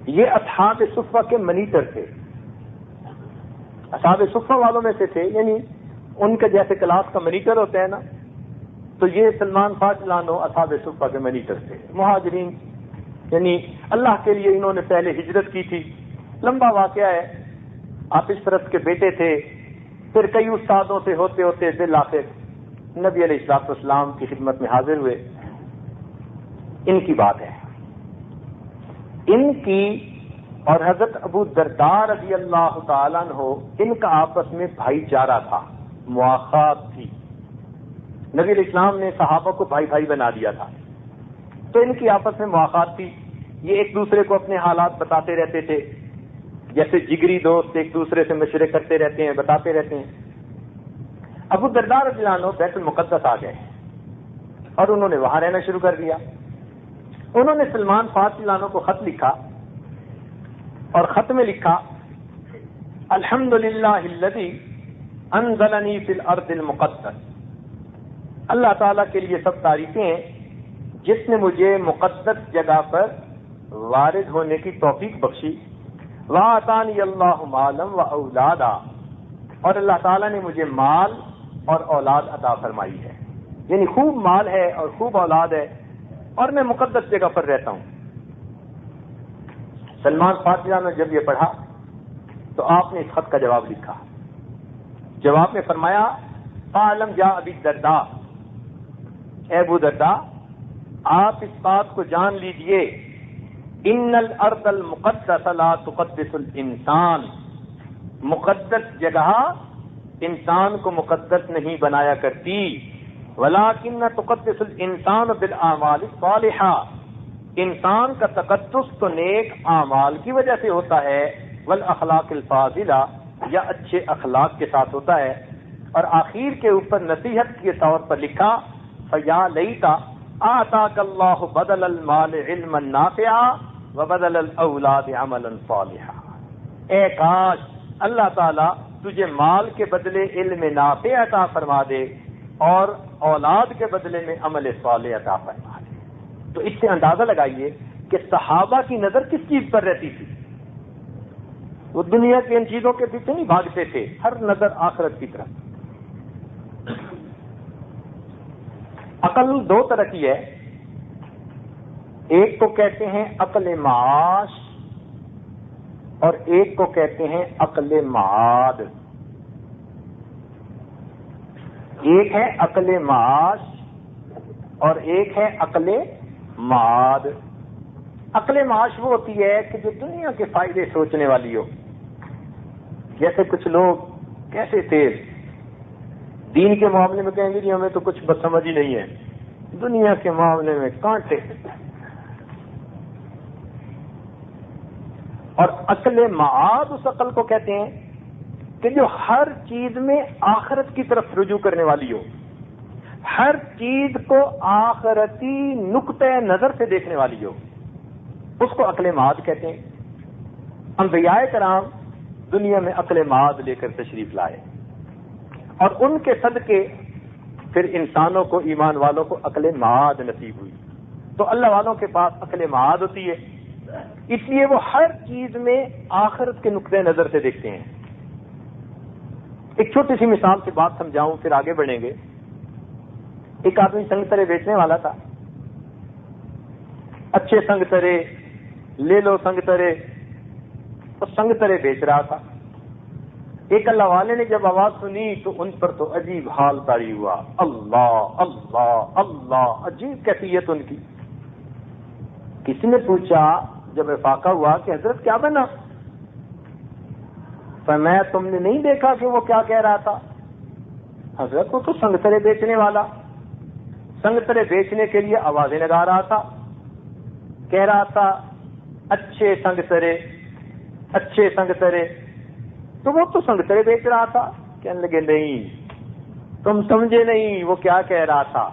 یہ اصحاب صفہ کے منیٹر تھے، اصحاب صفہ والوں میں سے تھے، یعنی ان کے جیسے کلاس کا منیٹر ہوتا ہے نا، تو یہ سلمان فارسی لانو اصحاب صفہ کے منیٹر تھے. مہاجرین یعنی اللہ کے لیے انہوں نے پہلے ہجرت کی تھی. لمبا واقعہ ہے. آتش پرست کے بیٹے تھے، پھر کئی استادوں سے ہوتے ہوتے بالآخر نبی علیہ الصلوۃ والسلام کی خدمت میں حاضر ہوئے. ان کی بات ہے، ان کی اور حضرت ابو درداء رضی اللہ تعالیٰ عنہ، ان کا آپس میں بھائی چارہ تھا، مواخات تھی. نبی علیہ السلام نے صحابہ کو بھائی بھائی بنا دیا تھا، تو ان کی آپس میں مواخات تھی. یہ ایک دوسرے کو اپنے حالات بتاتے رہتے تھے، جیسے جگری دوست ایک دوسرے سے مشورے کرتے رہتے ہیں، بتاتے رہتے ہیں. ابو درداء رضی اللہ عنہ بیت المقدس آ گئے اور انہوں نے وہاں رہنا شروع کر دیا. انہوں نے سلمان فارسی لانو کو خط لکھا اور خط میں لکھا الحمدللہ الذی انزلنی فی الارض المقدس، اللہ تعالیٰ کے لیے سب تعریفیں ہیں جس نے مجھے مقدس جگہ پر وارد ہونے کی توفیق بخشی. وَآتَانِيَ اللَّهُ مَالًا وَأَوْلَادًا، اور اللہ تعالیٰ نے مجھے مال اور اولاد عطا فرمائی ہے، یعنی خوب مال ہے اور خوب اولاد ہے، اور میں مقدس جگہ پر رہتا ہوں. سلمان فارسی نے جب یہ پڑھا تو آپ نے اس خط کا جواب لکھا. جواب میں فرمایا فَعَلَمْ يَا أَبِي الدَّرْدَاء، اے ابو درداء آپ اس بات کو جان لیجئے ان الارض المقدس لا تقدس الانسان، مقدس جگہ انسان کو مقدس نہیں بنایا کرتی، ولکن تقدس الانسان بالاعمال الصالحہ، انسان کا تقدس تو نیک اعمال کی وجہ سے ہوتا ہے، والاخلاق الفاضلہ، یا اچھے اخلاق کے ساتھ ہوتا ہے. اور آخر کے اوپر نصیحت کے طور پر لکھا فیا لیتا آتاک اللہ بدل المال علما نافعا وبدل الاولاد عملا صالحا، اے کاش اللہ تعالیٰ تجھے مال کے بدلے علم نافع عطا فرما دے اور اولاد کے بدلے میں عمل صالح عطا فرما دے. تو اس سے اندازہ لگائیے کہ صحابہ کی نظر کس چیز پر رہتی تھی. وہ دنیا کی ان چیزوں کے پیچھے نہیں بھاگتے تھے، ہر نظر آخرت کی طرف. عقل دو طرح کی ہے، ایک کو کہتے ہیں عقل معاش اور ایک کو کہتے ہیں عقل معاد. ایک ہے عقل معاش اور ایک ہے عقل معاد. عقل معاش وہ ہوتی ہے کہ جو دنیا کے فائدے سوچنے والی ہو. جیسے کچھ لوگ کیسے تیز دین کے معاملے میں کہیں گے جی ہمیں تو کچھ بس سمجھ ہی نہیں ہے، دنیا کے معاملے میں کانٹے. اور عقل معاد اس عقل کو کہتے ہیں کہ جو ہر چیز میں آخرت کی طرف رجوع کرنے والی ہو، ہر چیز کو آخرتی نقطۂ نظر سے دیکھنے والی ہو، اس کو عقل معاد کہتے ہیں. انبیاء کرام دنیا میں عقل معاد لے کر تشریف لائے اور ان کے صدقے پھر انسانوں کو، ایمان والوں کو عقل معاد نصیب ہوئی. تو اللہ والوں کے پاس عقل معاد ہوتی ہے، اس لیے وہ ہر چیز میں آخرت کے نقطۂ نظر سے دیکھتے ہیں. ایک چھوٹی سی مثال سے بات سمجھاؤں پھر آگے بڑھیں گے. ایک آدمی سنگترے بیچنے والا تھا، اچھے سنگترے لے لو سنگترے، وہ سنگترے بیچ رہا تھا. ایک اللہ والے نے جب آواز سنی تو ان پر تو عجیب حال طاری ہوا، اللہ اللہ اللہ، عجیب کیفیت ان کی. کسی نے پوچھا جب افاقہ ہوا کہ حضرت کیا بنا؟ فرمایا تم نے نہیں دیکھا کہ وہ کیا کہہ رہا تھا؟ حضرت وہ تو سنگترے بیچنے والا، سنگترے بیچنے کے لیے آوازیں لگا رہا تھا، کہہ رہا تھا اچھے سنگترے اچھے سنگترے. تو وہ تو سنگترے بیچ رہا تھا. کہنے لگے نہیں تم سمجھے نہیں وہ کیا کہہ رہا تھا.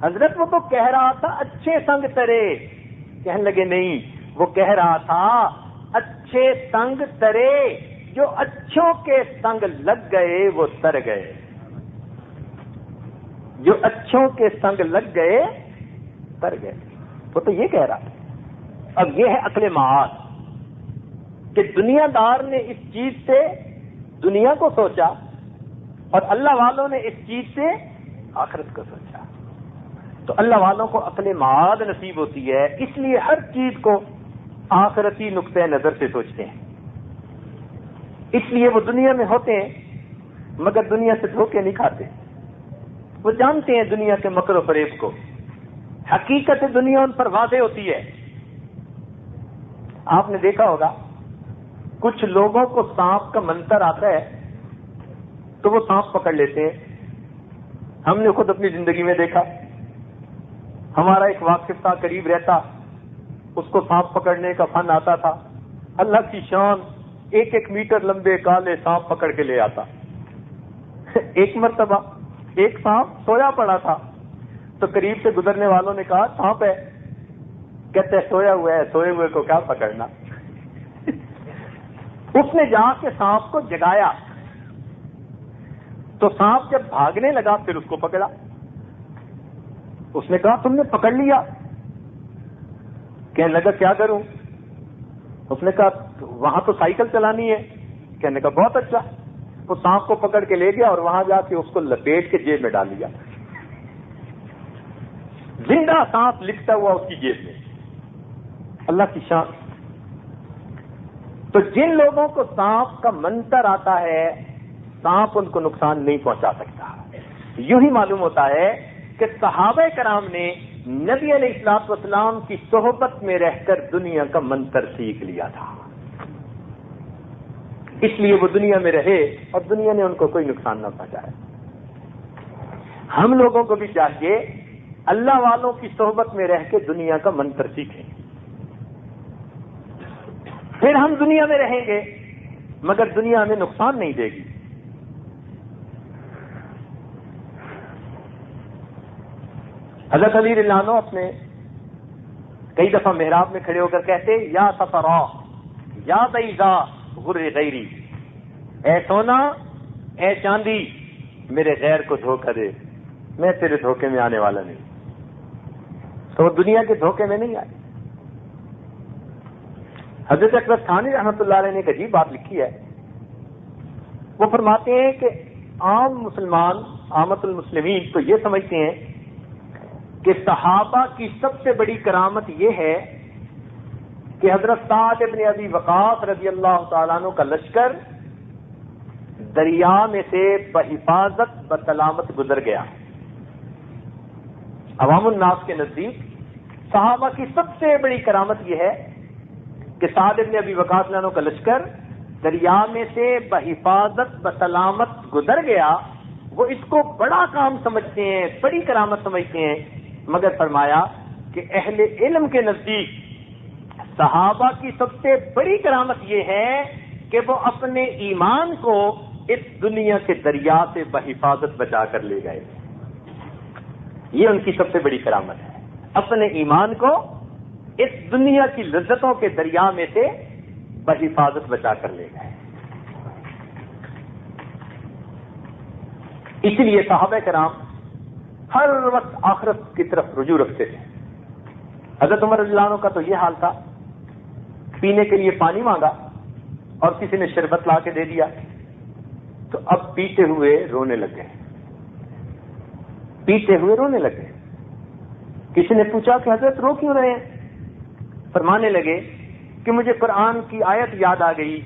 حضرت وہ تو کہہ رہا تھا اچھے سنگترے. کہنے لگے نہیں وہ کہہ رہا تھا اچھے سنگترے، جو اچھوں کے سنگ لگ گئے وہ تر گئے. جو اچھوں کے سنگ لگ گئے تر گئے. وہ تو یہ کہہ رہا ہے. اب یہ ہے عقل معاد کہ دنیا دار نے اس چیز سے دنیا کو سوچا اور اللہ والوں نے اس چیز سے آخرت کو سوچا. تو اللہ والوں کو عقل معاد نصیب ہوتی ہے، اس لیے ہر چیز کو آخرتی نقطۂ نظر سے سوچتے ہیں. اس لیے وہ دنیا میں ہوتے ہیں مگر دنیا سے دھوکے نہیں کھاتے. وہ جانتے ہیں دنیا کے مکر و فریب کو. حقیقت دنیا ان پر واضح ہوتی ہے. آپ نے دیکھا ہوگا کچھ لوگوں کو سانپ کا منظر آتا ہے تو وہ سانپ پکڑ لیتے ہیں. ہم نے خود اپنی زندگی میں دیکھا. ہمارا ایک واقف تھا، قریب رہتا، اس کو سانپ پکڑنے کا فن آتا تھا. اللہ کی شان، 1 میٹر لمبے کالے سانپ پکڑ کے لے آتا. ایک مرتبہ ایک سانپ سویا پڑا تھا تو قریب سے گزرنے والوں نے کہا سانپ ہے. کہتے ہیں سویا ہوا ہے، سوئے ہوئے کو کیا پکڑنا. اس نے جا کے سانپ کو جگایا تو سانپ جب بھاگنے لگا پھر اس کو پکڑا. اس نے کہا تم نے پکڑ لیا. کہنے لگا کیا کروں. اس نے کہا وہاں تو سائیکل چلانی ہے. کہنے کا بہت اچھا. وہ سانپ کو پکڑ کے لے گیا اور وہاں جا کے اس کو لپیٹ کے جیب میں ڈال لیا. زندہ سانپ لکھتا ہوا اس کی جیب میں. اللہ کی شان. تو جن لوگوں کو سانپ کا منظر آتا ہے سانپ ان کو نقصان نہیں پہنچا سکتا. یوں ہی معلوم ہوتا ہے کہ صحابہ کرام نے نبی علیہ الصلوۃ والسلام کی صحبت میں رہ کر دنیا کا منظر سیکھ لیا تھا. اس لیے وہ دنیا میں رہے اور دنیا نے ان کو کوئی نقصان نہ پہنچایا. ہم لوگوں کو بھی چاہیے اللہ والوں کی صحبت میں رہ کے دنیا کا منظر سیکھیں. پھر ہم دنیا میں رہیں گے مگر دنیا ہمیں نقصان نہیں دے گی. حضرت علی رضی اللہ عنہ اپنے کئی دفعہ محراب میں کھڑے ہو کر کہتے یا سفرا یا بیضا غر غیری، اے سونا اے چاندی میرے غیر کو دھوکہ دے، میں تیرے دھوکے میں آنے والا نہیں. تو وہ دنیا کے دھوکے میں نہیں آئے. حضرت اکبر ثانی رحمۃ اللہ علیہ نے ایک عجیب بات لکھی ہے. وہ فرماتے ہیں کہ عام مسلمان، عامت المسلمین تو یہ سمجھتے ہیں کہ صحابہ کی سب سے بڑی کرامت یہ ہے کہ حضرت سعد ابن ابی وقاص رضی اللہ تعالیٰ عنہ کا لشکر دریا میں سے بحفاظت بسلامت گزر گیا. عوام الناس کے نزدیک صحابہ کی سب سے بڑی کرامت یہ ہے کہ سعد ابن ابی وقاص عنہ کا لشکر دریا میں سے بحفاظت بسلامت گزر گیا. وہ اس کو بڑا کام سمجھتے ہیں، بڑی کرامت سمجھتے ہیں. مگر فرمایا کہ اہل علم کے نزدیک صحابہ کی سب سے بڑی کرامت یہ ہے کہ وہ اپنے ایمان کو اس دنیا کے دریا سے بحفاظت بچا کر لے گئے. یہ ان کی سب سے بڑی کرامت ہے، اپنے ایمان کو اس دنیا کی لذتوں کے دریا میں سے بحفاظت بچا کر لے گئے. اس لیے صحابہ کرام ہر وقت آخرت کی طرف رجوع رکھتے تھے. حضرت عمر رضی اللہ عنہ کا تو یہ حال تھا، پینے کے لیے پانی مانگا اور کسی نے شربت لا کے دے دیا تو اب پیتے ہوئے رونے لگ گئے. پیتے ہوئے رونے لگے. کسی نے پوچھا کہ حضرت رو کیوں رہے ہیں؟ فرمانے لگے کہ مجھے قرآن کی آیت یاد آ گئی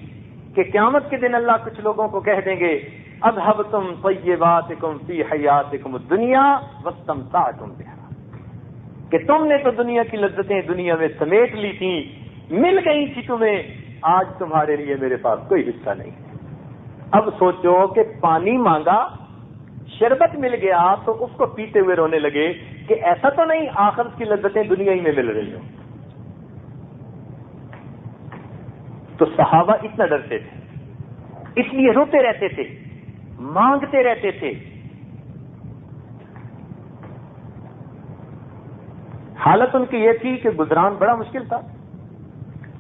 کہ قیامت کے دن اللہ کچھ لوگوں کو کہہ دیں گے اذهبتم طیباتکم فی حیاتکم الدنیا واستمتعتم بها، کہ تم نے تو دنیا کی لذتیں دنیا میں سمیٹ لی تھیں، مل گئی تھی تمہیں، آج تمہارے لیے میرے پاس کوئی حصہ نہیں. اب سوچو کہ پانی مانگا، شربت مل گیا تو اس کو پیتے ہوئے رونے لگے کہ ایسا تو نہیں آخرت کی لذتیں دنیا ہی میں مل رہی ہوں. تو صحابہ اتنا ڈرتے تھے، اس لیے روتے رہتے تھے، مانگتے رہتے تھے. حالت ان کی یہ تھی کہ گزران بڑا مشکل تھا.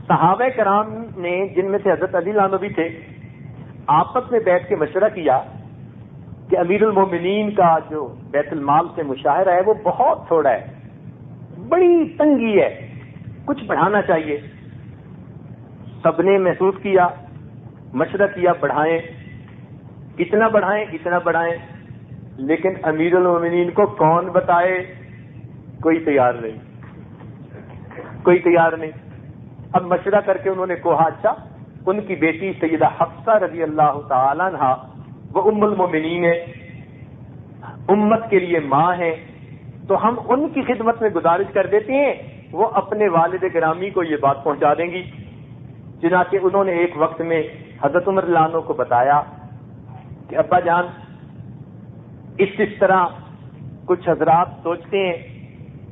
صحابہ کرام نے، جن میں سے حضرت علی عنہ بھی تھے، آپس میں بیٹھ کے مشورہ کیا کہ امیر المومنین کا جو بیت المال سے مشاہرہ ہے وہ بہت تھوڑا ہے، بڑی تنگی ہے، کچھ بڑھانا چاہیے۔ سب نے محسوس کیا، مشورہ کیا بڑھائیں، کتنا بڑھائیں اتنا بڑھائیں، لیکن امیر المومنین کو کون بتائے؟ کوئی تیار نہیں، کوئی تیار نہیں۔ اب مشورہ کر کے انہوں نے کہا اچھا ان کی بیٹی سیدہ حفصہ رضی اللہ تعالی عنہا وہ ام المومنین ہے، امت کے لیے ماں ہے، تو ہم ان کی خدمت میں گزارش کر دیتے ہیں، وہ اپنے والد گرامی کو یہ بات پہنچا دیں گی۔ چنانچہ انہوں نے ایک وقت میں حضرت عمر رضی اللہ عنہ کو بتایا کہ ابا جان اس طرح کچھ حضرات سوچتے ہیں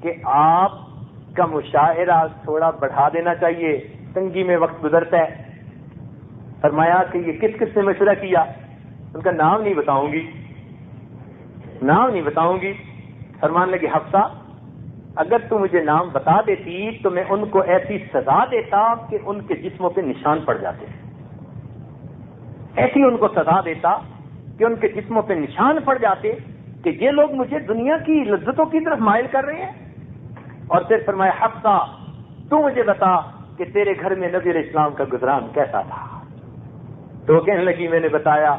کہ آپ کا مشاہرہ تھوڑا بڑھا دینا چاہیے، تنگی میں وقت گزرتا ہے۔ فرمایا کہ یہ کس کس سے مشورہ کیا؟ ان کا نام نہیں بتاؤں گی، نام نہیں بتاؤں گی۔ فرمان لگے حفصہ اگر تو مجھے نام بتا دیتی تو میں ان کو ایسی سزا دیتا کہ ان کے جسموں پہ نشان پڑ جاتے، ایسی ان کو سزا دیتا کہ ان کے جسموں پہ نشان پڑ جاتے کہ یہ لوگ مجھے دنیا کی لذتوں کی طرف مائل کر رہے ہیں۔ اور پھر فرمایا حفصہ تو مجھے بتا کہ تیرے گھر میں نبی علیہ السلام کا گزران کیسا تھا؟ تو کہنے لگی میں نے بتایا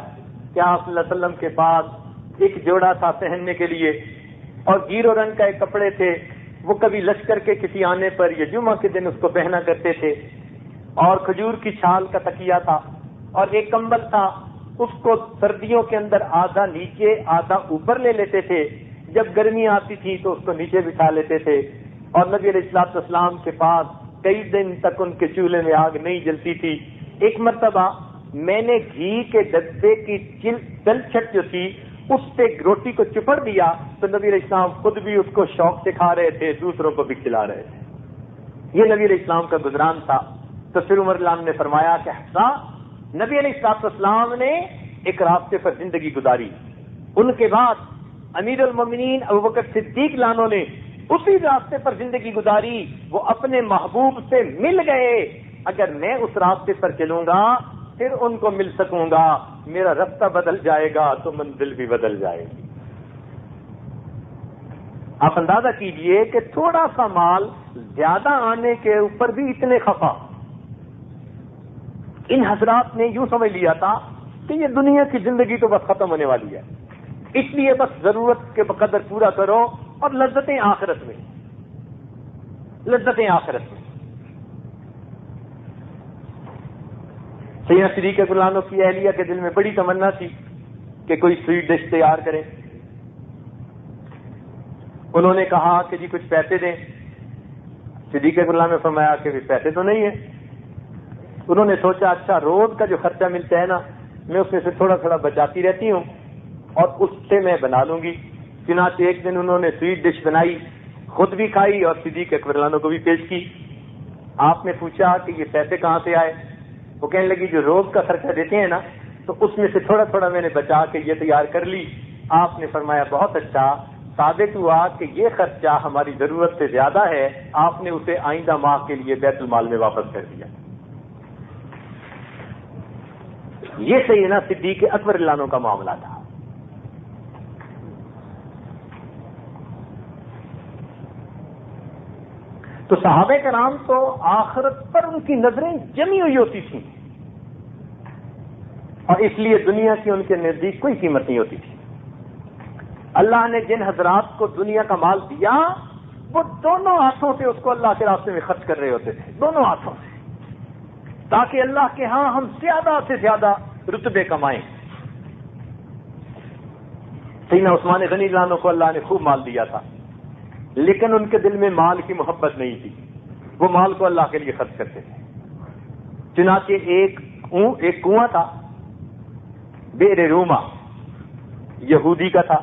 کہ آپ صلی اللہ علیہ وسلم کے پاس ایک جوڑا تھا پہننے کے لیے اور گیرو رنگ کا ایک کپڑے تھے، وہ کبھی لشکر کے کسی آنے پر یا جمعہ کے دن اس کو پہنا کرتے تھے، اور کھجور کی چھال کا تکیہ تھا، اور ایک کمبل تھا، اس کو سردیوں کے اندر آدھا نیچے آدھا اوپر لے لیتے تھے، جب گرمی آتی تھی تو اس کو نیچے بٹھا لیتے تھے، اور نبی علیہ السلام کے پاس کئی دن تک ان کے چولہے میں آگ نہیں جلتی تھی۔ ایک مرتبہ میں نے گھی کے ڈبے کی تلچھٹ جو تھی اس پہ روٹی کو چپڑ دیا تو نبی علیہ السلام خود بھی اس کو شوق سے کھا رہے تھے، دوسروں کو بھی کھلا رہے تھے۔ یہ نبی علیہ السلام کا گزران تھا۔ تو پھر عمر رضی اللہ عنہ نے فرمایا کہ حفصہ نبی علیہ السلام نے ایک راستے پر زندگی گزاری، ان کے بعد امیر المومنین ابوبکر صدیق لانو نے اسی راستے پر زندگی گزاری، وہ اپنے محبوب سے مل گئے۔ اگر میں اس راستے پر چلوں گا پھر ان کو مل سکوں گا، میرا راستہ بدل جائے گا تو منزل بھی بدل جائے گی۔ آپ اندازہ کیجئے کہ تھوڑا سا مال زیادہ آنے کے اوپر بھی اتنے خفا۔ ان حضرات نے یوں سمجھ لیا تھا کہ یہ دنیا کی زندگی تو بس ختم ہونے والی ہے، اس لیے بس ضرورت کے بقدر پورا کرو اور لذتیں آخرت میں، لذتیں آخرت میں۔ سیدنا صدیق اکبر رضی اللہ عنہ کی اہلیہ کے دل میں بڑی تمنا تھی کہ کوئی سویٹ ڈش تیار کریں۔ انہوں نے کہا کہ جی کچھ پیسے دیں۔ صدیق اکبر رضی اللہ عنہ نے فرمایا کہ پیسے تو نہیں ہیں۔ انہوں نے سوچا اچھا روز کا جو خرچہ ملتا ہے نا میں اس میں سے تھوڑا تھوڑا بچاتی رہتی ہوں اور اس سے میں بنا لوں گی۔ چنانچہ ایک دن انہوں نے سویٹ ڈش بنائی، خود بھی کھائی اور صدیق اکبر رضی اللہ عنہ کو بھی پیش کی۔ آپ نے پوچھا کہ یہ پیسے کہاں سے آئے؟ وہ کہنے لگی جو روز کا خرچہ دیتے ہیں نا تو اس میں سے تھوڑا تھوڑا میں نے بچا کے یہ تیار کر لی۔ آپ نے فرمایا بہت اچھا، ثابت ہوا کہ یہ خرچہ ہماری ضرورت سے زیادہ ہے، آپ نے اسے آئندہ ماہ کے لیے بیت المال میں واپس کر دیا۔ یہ سیدنا صدیق اکبر رضی اللہ عنہ کا معاملہ تھا۔ تو صحابہ کرام تو آخرت پر ان کی نظریں جمی ہوئی ہوتی تھیں اور اس لیے دنیا کی ان کے نزدیک کوئی قیمت نہیں ہوتی تھی۔ اللہ نے جن حضرات کو دنیا کا مال دیا وہ دونوں ہاتھوں سے اس کو اللہ کے راستے میں خرچ کر رہے ہوتے تھے، دونوں ہاتھوں سے، تاکہ اللہ کے ہاں ہم زیادہ سے زیادہ رتبے کمائیں۔ سیدنا عثمان غنی رضی اللہ عنہ کو اللہ نے خوب مال دیا تھا لیکن ان کے دل میں مال کی محبت نہیں تھی، وہ مال کو اللہ کے لیے خرچ کرتے تھے۔ چنانچہ ایک کنواں تھا بئر روما، یہودی کا تھا۔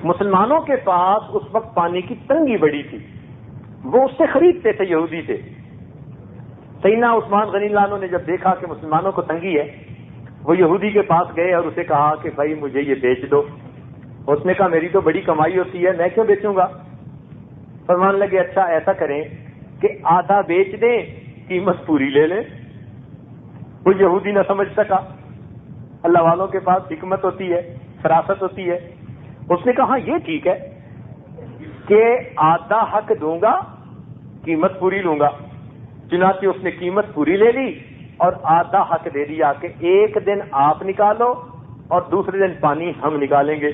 مسلمانوں کے پاس اس وقت پانی کی تنگی بڑی تھی، وہ اس سے خریدتے تھے یہودی سے۔ سیدنا عثمان غنی اللہ عنہ نے جب دیکھا کہ مسلمانوں کو تنگی ہے وہ یہودی کے پاس گئے اور اسے کہا کہ بھائی مجھے یہ بیچ دو۔ اس نے کہا میری تو بڑی کمائی ہوتی ہے، میں کیوں بیچوں گا؟ فرمان لگے اچھا ایسا کریں کہ آدھا بیچ دیں، قیمت پوری لے لیں۔ وہ یہودی نہ سمجھ سکا، اللہ والوں کے پاس حکمت ہوتی ہے، فراست ہوتی ہے. اس نے کہا یہ ٹھیک ہے کہ آدھا حق دوں گا، قیمت پوری لوں گا. چنانچہ اس نے قیمت پوری لے لی اور آدھا حق دے دیا کہ ایک دن آپ نکالو اور دوسرے دن پانی ہم نکالیں گے.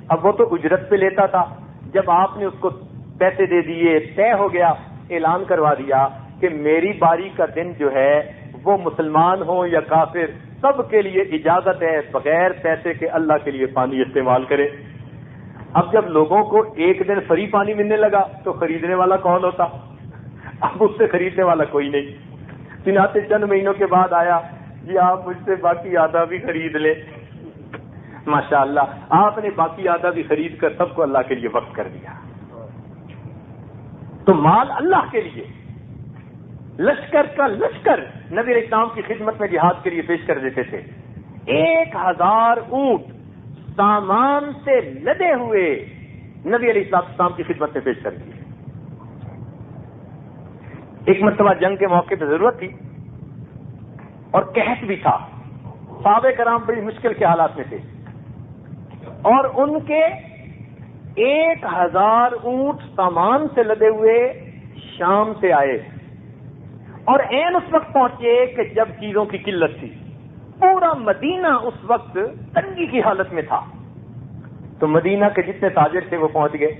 اب وہ تو اجرت پہ لیتا تھا. جب آپ نے اس کو پیسے دے دیے، طے ہو گیا، اعلان کروا دیا کہ میری باری کا دن جو ہے وہ مسلمان ہو یا کافر سب کے لیے اجازت ہے بغیر پیسے کے اللہ کے لیے پانی استعمال کرے. اب جب لوگوں کو ایک دن فری پانی ملنے لگا تو خریدنے والا کون ہوتا؟ اب اس سے خریدنے والا کوئی نہیں. چنانچہ چند مہینوں کے بعد آیا، جی آپ مجھ سے باقی آدھا بھی خرید لیں. ماشاء اللہ، آپ نے باقی آدھا بھی خرید کر سب کو اللہ کے لیے وقف کر دیا. تو مال اللہ کے لیے، لشکر کا لشکر نبی علیہ السلام کی خدمت میں جہاد کے لیے پیش کر دیتے تھے. 1000 اونٹ سامان سے لدے ہوئے نبی علیہ السلام کی خدمت میں پیش کر دیے. ایک مرتبہ جنگ کے موقع پہ ضرورت تھی اور قحط بھی تھا. صحابہ کرام بڑی مشکل کے حالات میں تھے اور ان کے 1000 اونٹ سامان سے لدے ہوئے شام سے آئے اور عین اس وقت پہنچے کہ جب چیزوں کی قلت تھی. پورا مدینہ اس وقت تنگی کی حالت میں تھا. تو مدینہ کے جتنے تاجر تھے وہ پہنچ گئے.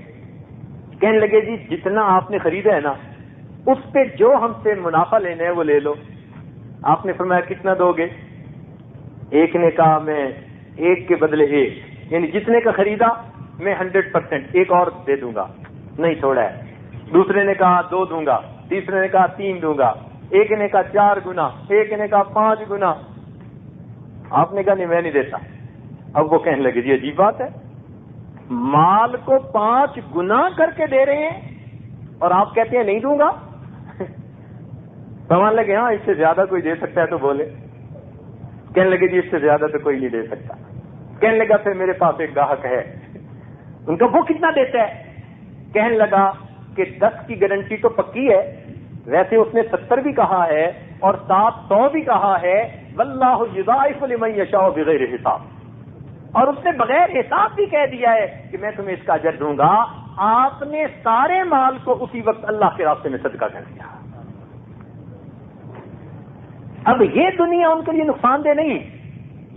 کہنے لگے جی جتنا آپ نے خریدا ہے نا اس پہ جو ہم سے منافع لینا ہے وہ لے لو. آپ نے فرمایا کتنا دو گے؟ ایک نے کہا میں ایک کے بدلے ایک، یعنی جتنے کا خریدا میں 100% ایک اور دے دوں گا، نہیں چھوڑا ہے. دوسرے نے کہا 2 دوں گا، تیسرے نے کہا 3 دوں گا، ایک نے کہا 4 گنا، ایک نے کہا 5 گنا. آپ نے کہا نہیں میں نہیں دیتا. اب وہ کہنے لگے جی عجیب بات ہے، مال کو 5 گنا کر کے دے رہے ہیں اور آپ کہتے ہیں نہیں دوں گا. سمجھ لگے ہاں اس سے زیادہ کوئی دے سکتا ہے تو بولے. کہنے لگے جی اس سے زیادہ تو کوئی نہیں دے سکتا. کہنے لگا پھر میرے پاس ایک گاہک ہے. ان کا وہ کتنا دیتا ہے؟ کہنے لگا کہ 10 کی گارنٹی تو پکی ہے، ویسے اس نے 70 بھی کہا ہے اور 700 بھی کہا ہے. واللہ یضاعف لمن یشاء بغیر حساب. اور اس نے بغیر حساب بھی کہہ دیا ہے کہ میں تمہیں اس کا اجر دوں گا. آپ نے سارے مال کو اسی وقت اللہ کے راستے میں صدقہ کر دیا. اب یہ دنیا ان کے لیے نقصان دہ نہیں،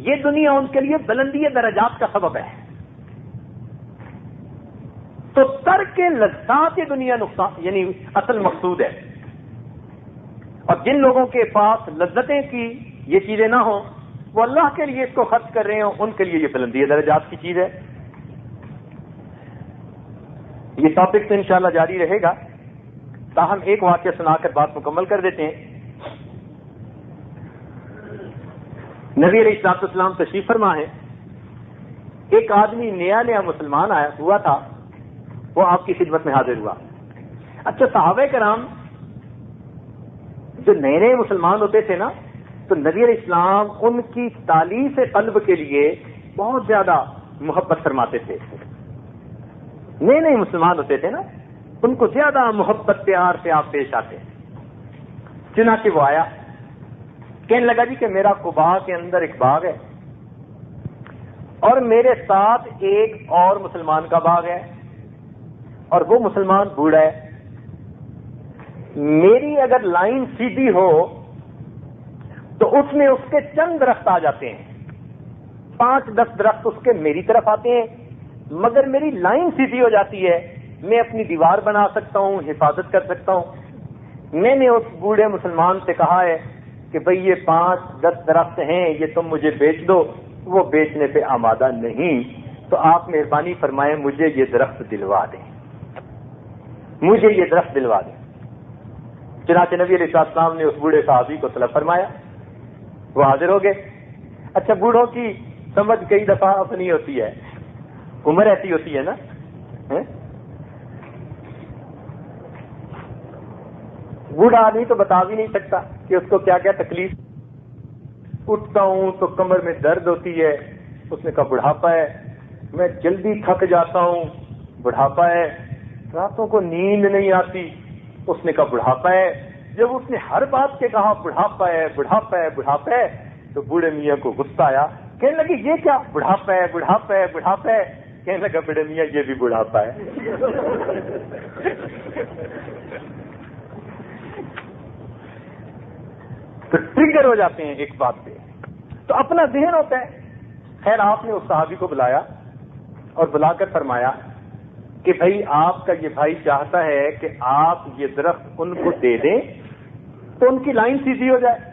یہ دنیا ان کے لیے بلندی درجات کا سبب ہے. تو ترک لذات دنیا نقصان یعنی اصل مقصود ہے. اور جن لوگوں کے پاس لذتیں کی یہ چیزیں نہ ہوں، وہ اللہ کے لیے اس کو خرچ کر رہے ہوں، ان کے لیے یہ بلندی درجات کی چیز ہے. یہ ٹاپک تو انشاءاللہ جاری رہے گا، تاہم ایک واقعہ سنا کر بات مکمل کر دیتے ہیں. نبی علیہ السلام تشریف فرما ہے. ایک آدمی نیا مسلمان آیا ہوا تھا، وہ آپ کی خدمت میں حاضر ہوا. اچھا صحابہ کرام جو نئے مسلمان ہوتے تھے نا، تو نبی علیہ السلام ان کی تالیف قلب کے لیے بہت زیادہ محبت فرماتے تھے. نئے مسلمان ہوتے تھے نا، ان کو زیادہ محبت پیار سے آپ پیش آتے. چنانچہ وہ آیا، کہنے لگا جی کہ میرا قباء کے اندر ایک باغ ہے اور میرے ساتھ ایک اور مسلمان کا باغ ہے اور وہ مسلمان بوڑھا ہے. میری اگر لائن سیدھی ہو تو اس میں اس کے چند درخت آ جاتے ہیں، 5-10 درخت اس کے میری طرف آتے ہیں. مگر میری لائن سیدھی ہو جاتی ہے، میں اپنی دیوار بنا سکتا ہوں، حفاظت کر سکتا ہوں. میں نے اس بوڑھے مسلمان سے کہا ہے کہ بھئی یہ 5-10 درخت ہیں، یہ تم مجھے بیچ دو. وہ بیچنے پہ آمادہ نہیں. تو آپ مہربانی فرمائیں مجھے یہ درخت دلوا دیں، مجھے یہ درخت دلوا دیں. چنانچہ نبی علیہ السلام نے اس بوڑھے صحابی کو طلب فرمایا، وہ حاضر ہو گئے. اچھا بوڑھوں کی سمجھ کئی دفعہ اپنی ہوتی ہے، عمر ایسی ہوتی ہے نا. بوڑھا آدمی تو بتا بھی نہیں سکتا کہ اس کو کیا کیا تکلیف. اٹھتا ہوں تو کمر میں درد ہوتی ہے، اس نے کہا بڑھاپا ہے. میں جلدی تھک جاتا ہوں، بڑھاپا ہے. راتوں کو نیند نہیں آتی، اس نے کہا بڑھاپا ہے. جب اس نے ہر بات کے کہا بڑھاپا ہے بڑھاپا ہے بڑھاپا ہے، تو بوڑھے میاں کو غصہ آیا. کہنے لگے یہ کیا؟ بڑھاپا ہے بڑھاپا ہے بڑھاپا ہے. کہنے لگا بڑے میاں یہ بھی بڑھاپا ہے. تو ٹریگر ہو جاتے ہیں ایک بات پہ. تو اپنا ذہن ہوتا ہے. خیر آپ نے اس صحابی کو بلایا اور بلا کر فرمایا کہ بھائی آپ کا یہ بھائی چاہتا ہے کہ آپ یہ درخت ان کو دے دیں تو ان کی لائن سیدھی ہو جائے.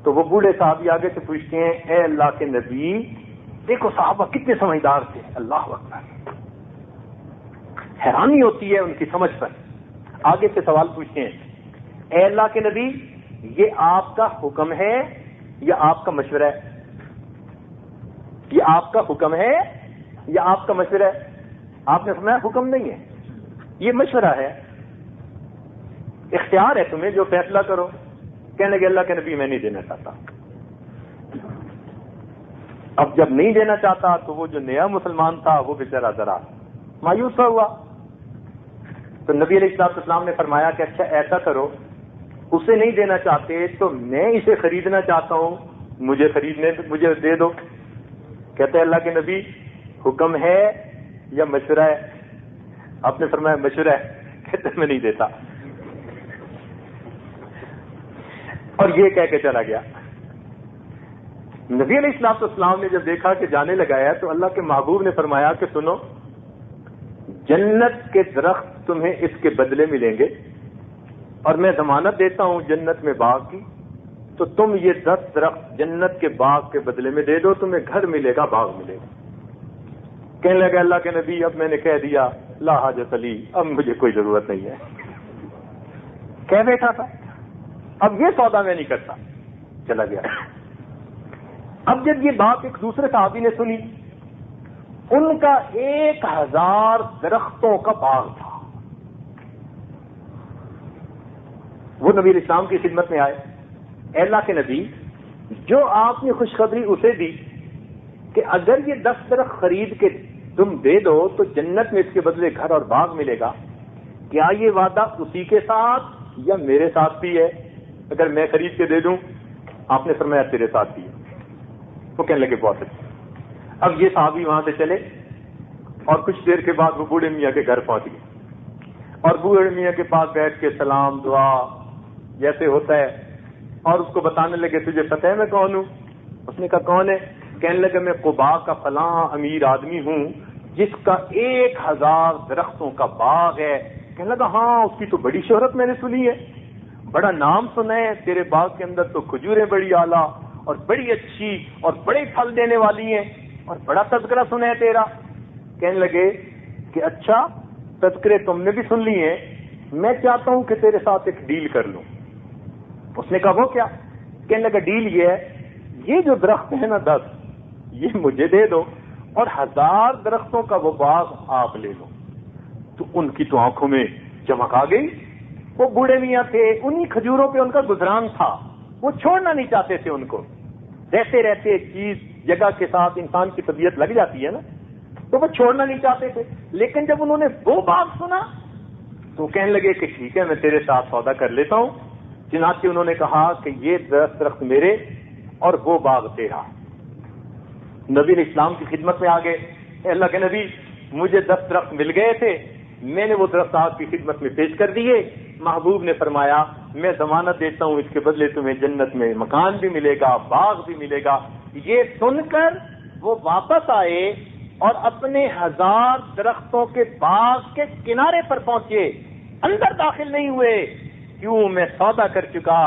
تو وہ بوڑھے صحابی آگے سے پوچھتے ہیں اے اللہ کے نبی، دیکھو صحابہ کتنے سمجھدار تھے. اللہ اکبر، حیرانی ہوتی ہے ان کی سمجھ پر. آگے سے سوال پوچھتے ہیں اے اللہ کے نبی، یہ آپ کا حکم ہے یا آپ کا مشورہ ہے؟ یہ آپ کا حکم ہے یا آپ کا مشورہ ہے؟ آپ نے فرمایا حکم نہیں ہے، یہ مشورہ ہے، اختیار ہے تمہیں، جو فیصلہ کرو. کہنے لگے اللہ کے نبی میں نہیں دینا چاہتا. اب جب نہیں دینا چاہتا تو وہ جو نیا مسلمان تھا وہ بیچارہ ذرا مایوس ہوا. تو نبی علیہ السلام نے فرمایا کہ اچھا ایسا کرو، اسے نہیں دینا چاہتے تو میں اسے خریدنا چاہتا ہوں، مجھے دے دو. کہتے ہیں اللہ کے نبی حکم ہے یا مشورہ ہے؟ آپ نے فرمایا مشورہ ہے. کہتے میں نہیں دیتا. اور یہ کہہ کے چلا گیا. نبی علیہ السلام نے جب دیکھا کہ جانے لگا ہے تو اللہ کے محبوب نے فرمایا کہ سنو، جنت کے درخت تمہیں اس کے بدلے ملیں گے اور میں ضمانت دیتا ہوں جنت میں باغ کی، تو تم یہ 10 درخت جنت کے باغ کے بدلے میں دے دو، تمہیں گھر ملے گا، باغ ملے گا. کہنے لگا اللہ کے نبی اب میں نے کہہ دیا لا حاجت لی، اب مجھے کوئی ضرورت نہیں ہے. کہہ بیٹھا تھا اب یہ سودا میں نہیں کرتا. چلا گیا. اب جب یہ بات ایک دوسرے صحابی نے سنی، ان کا 1000 درختوں کا باغ تھا. وہ نبی علیہ السلام کی خدمت میں آئے. اے اللہ کے نبی، جو آپ نے خوشخبری اسے دی کہ اگر یہ 10 درخت خرید کے تم دے دو تو جنت میں اس کے بدلے گھر اور باغ ملے گا، کیا یہ وعدہ اسی کے ساتھ یا میرے ساتھ بھی ہے؟ اگر میں خرید کے دے دوں؟ آپ نے فرمایا تیرے ساتھ بھی ہے. وہ کہنے لگے بہت اچھا. اب یہ صحابی وہاں سے چلے اور کچھ دیر کے بعد وہ بوڑھے میاں کے گھر پہنچ گئے اور بوڑھے میاں کے پاس بیٹھ کے سلام دعا جیسے ہوتا ہے اور اس کو بتانے لگے تجھے پتہ ہے میں کون ہوں؟ اس نے کہا کون ہے؟ کہنے لگا میں قباء کا فلاں امیر آدمی ہوں جس کا 1000 درختوں کا باغ ہے. کہنے لگا ہاں اس کی تو بڑی شہرت میں نے سنی ہے، بڑا نام سنا ہے، تیرے باغ کے اندر تو کھجوریں بڑی اعلیٰ اور بڑی اچھی اور بڑے پھل دینے والی ہیں اور بڑا تذکرہ سنا ہے تیرا. کہنے لگے کہ اچھا تذکرے تم نے بھی سن لی ہیں، میں چاہتا ہوں کہ تیرے ساتھ ایک ڈیل کر لوں. اس نے کہا وہ کیا؟ کہنے لگا ڈیل یہ ہے، یہ جو درخت ہے نا 10 یہ مجھے دے دو اور 1000 درختوں کا وہ باغ آپ لے لو. تو ان کی تو آنکھوں میں چمک آ گئی. وہ بوڑھے میاں تھے، انہی کھجوروں پہ ان کا گزران تھا، وہ چھوڑنا نہیں چاہتے تھے ان کو. رہتے رہتے چیز جگہ کے ساتھ انسان کی طبیعت لگ جاتی ہے نا، تو وہ چھوڑنا نہیں چاہتے تھے. لیکن جب انہوں نے وہ باغ سنا تو کہنے لگے کہ ٹھیک ہے میں تیرے ساتھ سودا کر لیتا ہوں. چنانچہ انہوں نے کہا کہ یہ 10 درخت میرے اور وہ باغ تیرا. نبی علیہ السلام کی خدمت میں آ گئے. اللہ کے نبی مجھے 10 درخت مل گئے تھے، میں نے وہ درخت آپ کی خدمت میں پیش کر دیے. محبوب نے فرمایا میں ضمانت دیتا ہوں اس کے بدلے تمہیں جنت میں مکان بھی ملے گا، باغ بھی ملے گا. یہ سن کر وہ واپس آئے اور اپنے 1000 درختوں کے باغ کے کنارے پر پہنچے، اندر داخل نہیں ہوئے. کیوں؟ میں سودا کر چکا،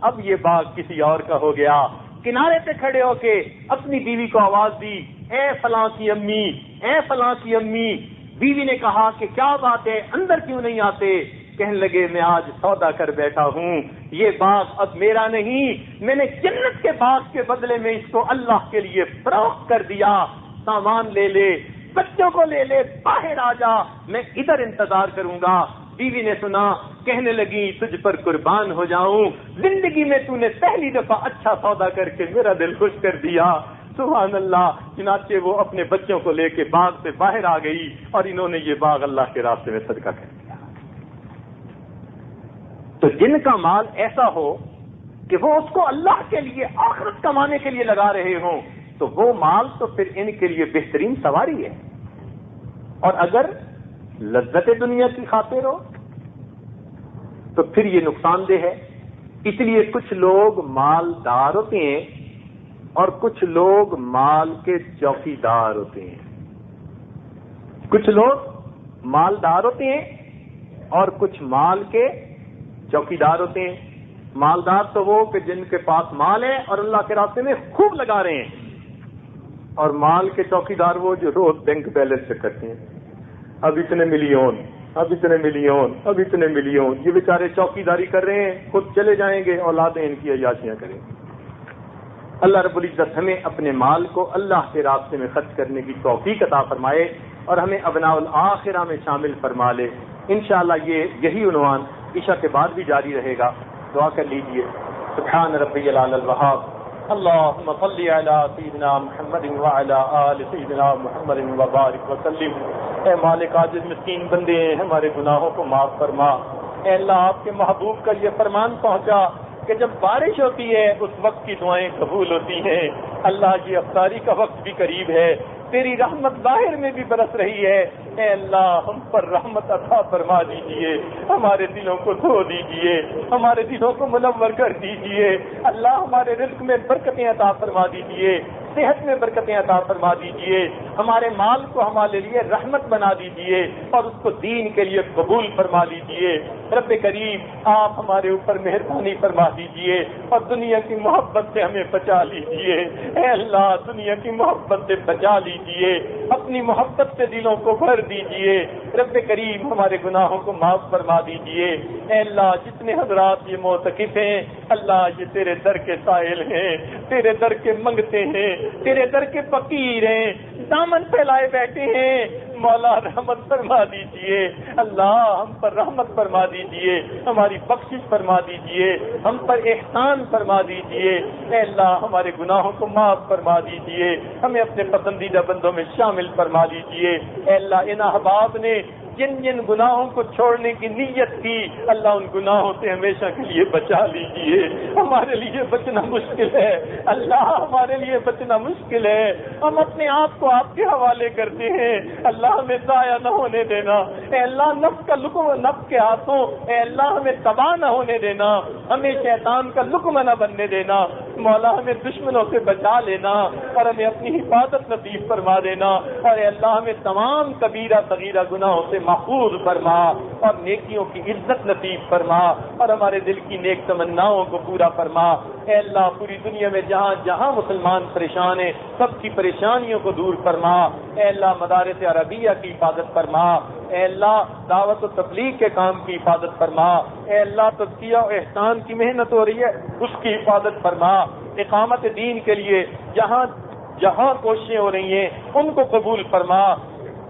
اب یہ باغ کسی اور کا ہو گیا. کنارے پہ کھڑے ہو کے اپنی بیوی کو آواز دی اے فلاں کی امی، اے فلاں کی امی. بیوی نے کہا کہ کیا بات ہے، اندر کیوں نہیں آتے؟ کہنے لگے میں آج سودا کر بیٹھا ہوں، یہ باغ اب میرا نہیں، میں نے جنت کے باغ کے بدلے میں اس کو اللہ کے لیے فروخت کر دیا. سامان لے لے، بچوں کو لے لے، باہر آ جا، میں ادھر انتظار کروں گا. بیوی نے سنا، کہنے لگی تجھ پر قربان ہو جاؤں، زندگی میں تو نے پہلی دفعہ اچھا سودا کر کے میرا دل خوش کر دیا. سبحان اللہ. چنانچہ وہ اپنے بچوں کو لے کے باغ سے باہر آ گئی اور انہوں نے یہ باغ اللہ کے راستے میں صدقہ کر دیا. تو جن کا مال ایسا ہو کہ وہ اس کو اللہ کے لیے آخرت کمانے کے لیے لگا رہے ہوں تو وہ مال تو پھر ان کے لیے بہترین سواری ہے. اور اگر لذت دنیا کی خاطر ہو تو پھر یہ نقصان دہ ہے. اس لیے کچھ لوگ مالدار ہوتے ہیں اور کچھ لوگ مال کے چوکیدار ہوتے ہیں. کچھ لوگ مالدار ہوتے ہیں اور کچھ مال کے چوکیدار ہوتے ہیں. مالدار تو وہ کہ جن کے پاس مال ہے اور اللہ کے راستے میں خوب لگا رہے ہیں, اور مال کے چوکیدار وہ جو روز بینک بیلنس چیک کرتے ہیں, اب اتنے ملین, اب اتنے ملین, اب اتنے ملین. یہ بیچارے چوکیداری کر رہے ہیں, خود چلے جائیں گے, اولادیں ان کی عیاشیاں کریں گے. اللہ رب العزت ہمیں اپنے مال کو اللہ کے راستے میں خرچ کرنے کی توفیق عطا فرمائے اور ہمیں ابناء الآخرہ میں شامل فرما لے. انشاءاللہ یہی عنوان عشاء کے بعد بھی جاری رہے گا. دعا کر لیجئے. سبحان ربی العلی الوہاب. اللہم صلی علی سیدنا محمد وعلی آل سیدنا محمد وبارک وسلم. اے مالک عاجز مسکین بندے ہیں, ہمارے گناہوں کو معاف فرما. اے اللہ آپ کے محبوب کا یہ فرمان پہنچا کہ جب بارش ہوتی ہے اس وقت کی دعائیں قبول ہوتی ہیں. اللہ یہ افطاری کا وقت بھی قریب ہے, تیری رحمت باہر میں بھی برس رہی ہے. اے اللہ ہم پر رحمت عطا فرما دیجئے, ہمارے دلوں کو دھو دیجئے, ہمارے دلوں کو منور کر دیجئے. اللہ ہمارے رزق میں برکتیں عطا فرما دیجئے, صحت میں برکتیں عطا فرما دیجئے. ہمارے مال کو ہمارے لیے رحمت بنا دیجئے اور اس کو دین کے لیے قبول فرما لیجئے. رب کریم آپ ہمارے اوپر مہربانی فرما دیجئے اور دنیا کی محبت سے ہمیں بچا لیجئے. اے اللہ دنیا کی محبت سے بچا لیجئے, اپنی محبت سے دلوں کو بھر دیجئے. رب کریم ہمارے گناہوں کو معاف فرما دیجئے. اے اللہ جتنے حضرات یہ معتکف ہیں اللہ یہ تیرے در کے سائل ہیں, تیرے در کے منگتے ہیں, تیرے در کے فقیر ہیں, دامن پھیلائے بیٹھے ہیں. مولا رحمت فرما دیجئے. اللہ ہم پر رحمت فرما دیجئے, ہماری بخشش فرما دیجئے, ہم پر احسان فرما دیجئے. اے اللہ ہمارے گناہوں کو معاف فرما دیجئے, ہمیں اپنے پسندیدہ بندوں میں شامل فرما دیجئے. اے اللہ ان احباب نے جن جن گناہوں کو چھوڑنے کی نیت کی اللہ ان گناہوں سے ہمیشہ کے لیے بچا لیجئے. ہمارے لیے بچنا مشکل ہے, اللہ ہمارے لیے بچنا مشکل ہے. ہم اپنے آپ کو آپ کے حوالے کرتے ہیں, اللہ ہمیں ضائع نہ ہونے دینا. اے اللہ نفس کا لقمہ نفس کے ہاتھوں, اے اللہ ہمیں تباہ نہ ہونے دینا, ہمیں شیطان کا لقمہ نہ بننے دینا. مولا ہمیں دشمنوں سے بچا لینا اور ہمیں اپنی حفاظت نصیب فرما دینا. اور اے اللہ ہمیں تمام کبیرہ صغیرہ گناہوں سے محفوظ فرما اور نیکیوں کی عزت نصیب فرما اور ہمارے دل کی نیک تمناؤں کو پورا فرما. اے اللہ پوری دنیا میں جہاں جہاں مسلمان پریشان ہیں سب کی پریشانیوں کو دور فرما. اے اللہ مدارس عربیہ کی حفاظت فرما. اے اللہ دعوت و تبلیغ کے کام کی حفاظت فرما. اے اللہ تزکیہ و احسان کی محنت ہو رہی ہے اس کی حفاظت فرما. اقامت دین کے لیے جہاں جہاں کوششیں ہو رہی ہیں ان کو قبول فرما.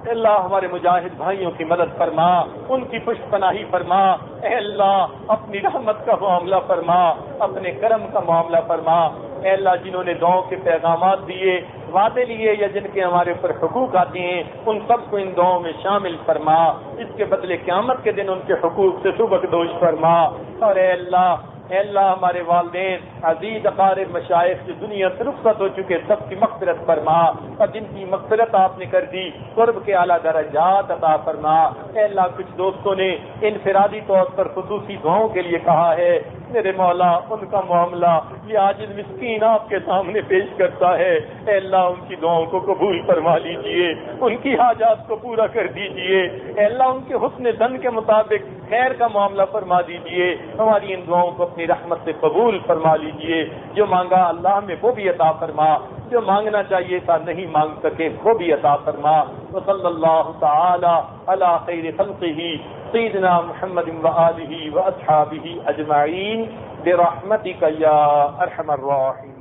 اللہ ہمارے مجاہد بھائیوں کی مدد فرما, ان کی پشت پناہی فرما. اے اللہ اپنی رحمت کا معاملہ فرما, اپنے کرم کا معاملہ فرما. اے اللہ جنہوں نے دعاؤں کے پیغامات دیے, وعدے لیے یا جن کے ہمارے اوپر حقوق آتے ہیں ان سب کو ان دعاؤں میں شامل فرما. اس کے بدلے قیامت کے دن ان کے حقوق سے سبکدوش فرما. اور اے اللہ ہمارے والدین عزیز اقارب مشائخ جو دنیا سے رخصت ہو چکے سب کی مغفرت فرما, اور جن کی مغفرت آپ نے کر دی قرب کے اعلیٰ درجات عطا فرما. اے اللہ کچھ دوستوں نے انفرادی طور پر خصوصی دعاؤں کے لیے کہا ہے, میرے مولا ان کا معاملہ یہ عاجز مسکین آپ کے سامنے پیش کرتا ہے. اے اللہ ان کی دعاؤں کو قبول فرما لیجئے, ان کی حاجات کو پورا کر دیجئے. اے اللہ ان کے حسن ظن کے مطابق خیر کا معاملہ فرما دیجئے. ہماری ان دعاؤں کو اپنی رحمت سے قبول فرما لیجئے. جو مانگا اللہ میں وہ بھی عطا فرما, جو مانگنا چاہیے تھا نہیں مانگ سکے وہ بھی عطا فرما. وصلی اللہ تعالی علی خیر خلقہ سیدنا محمد وآلہ واصحابہ اجمعین برحمتک یا ارحم الراحمین.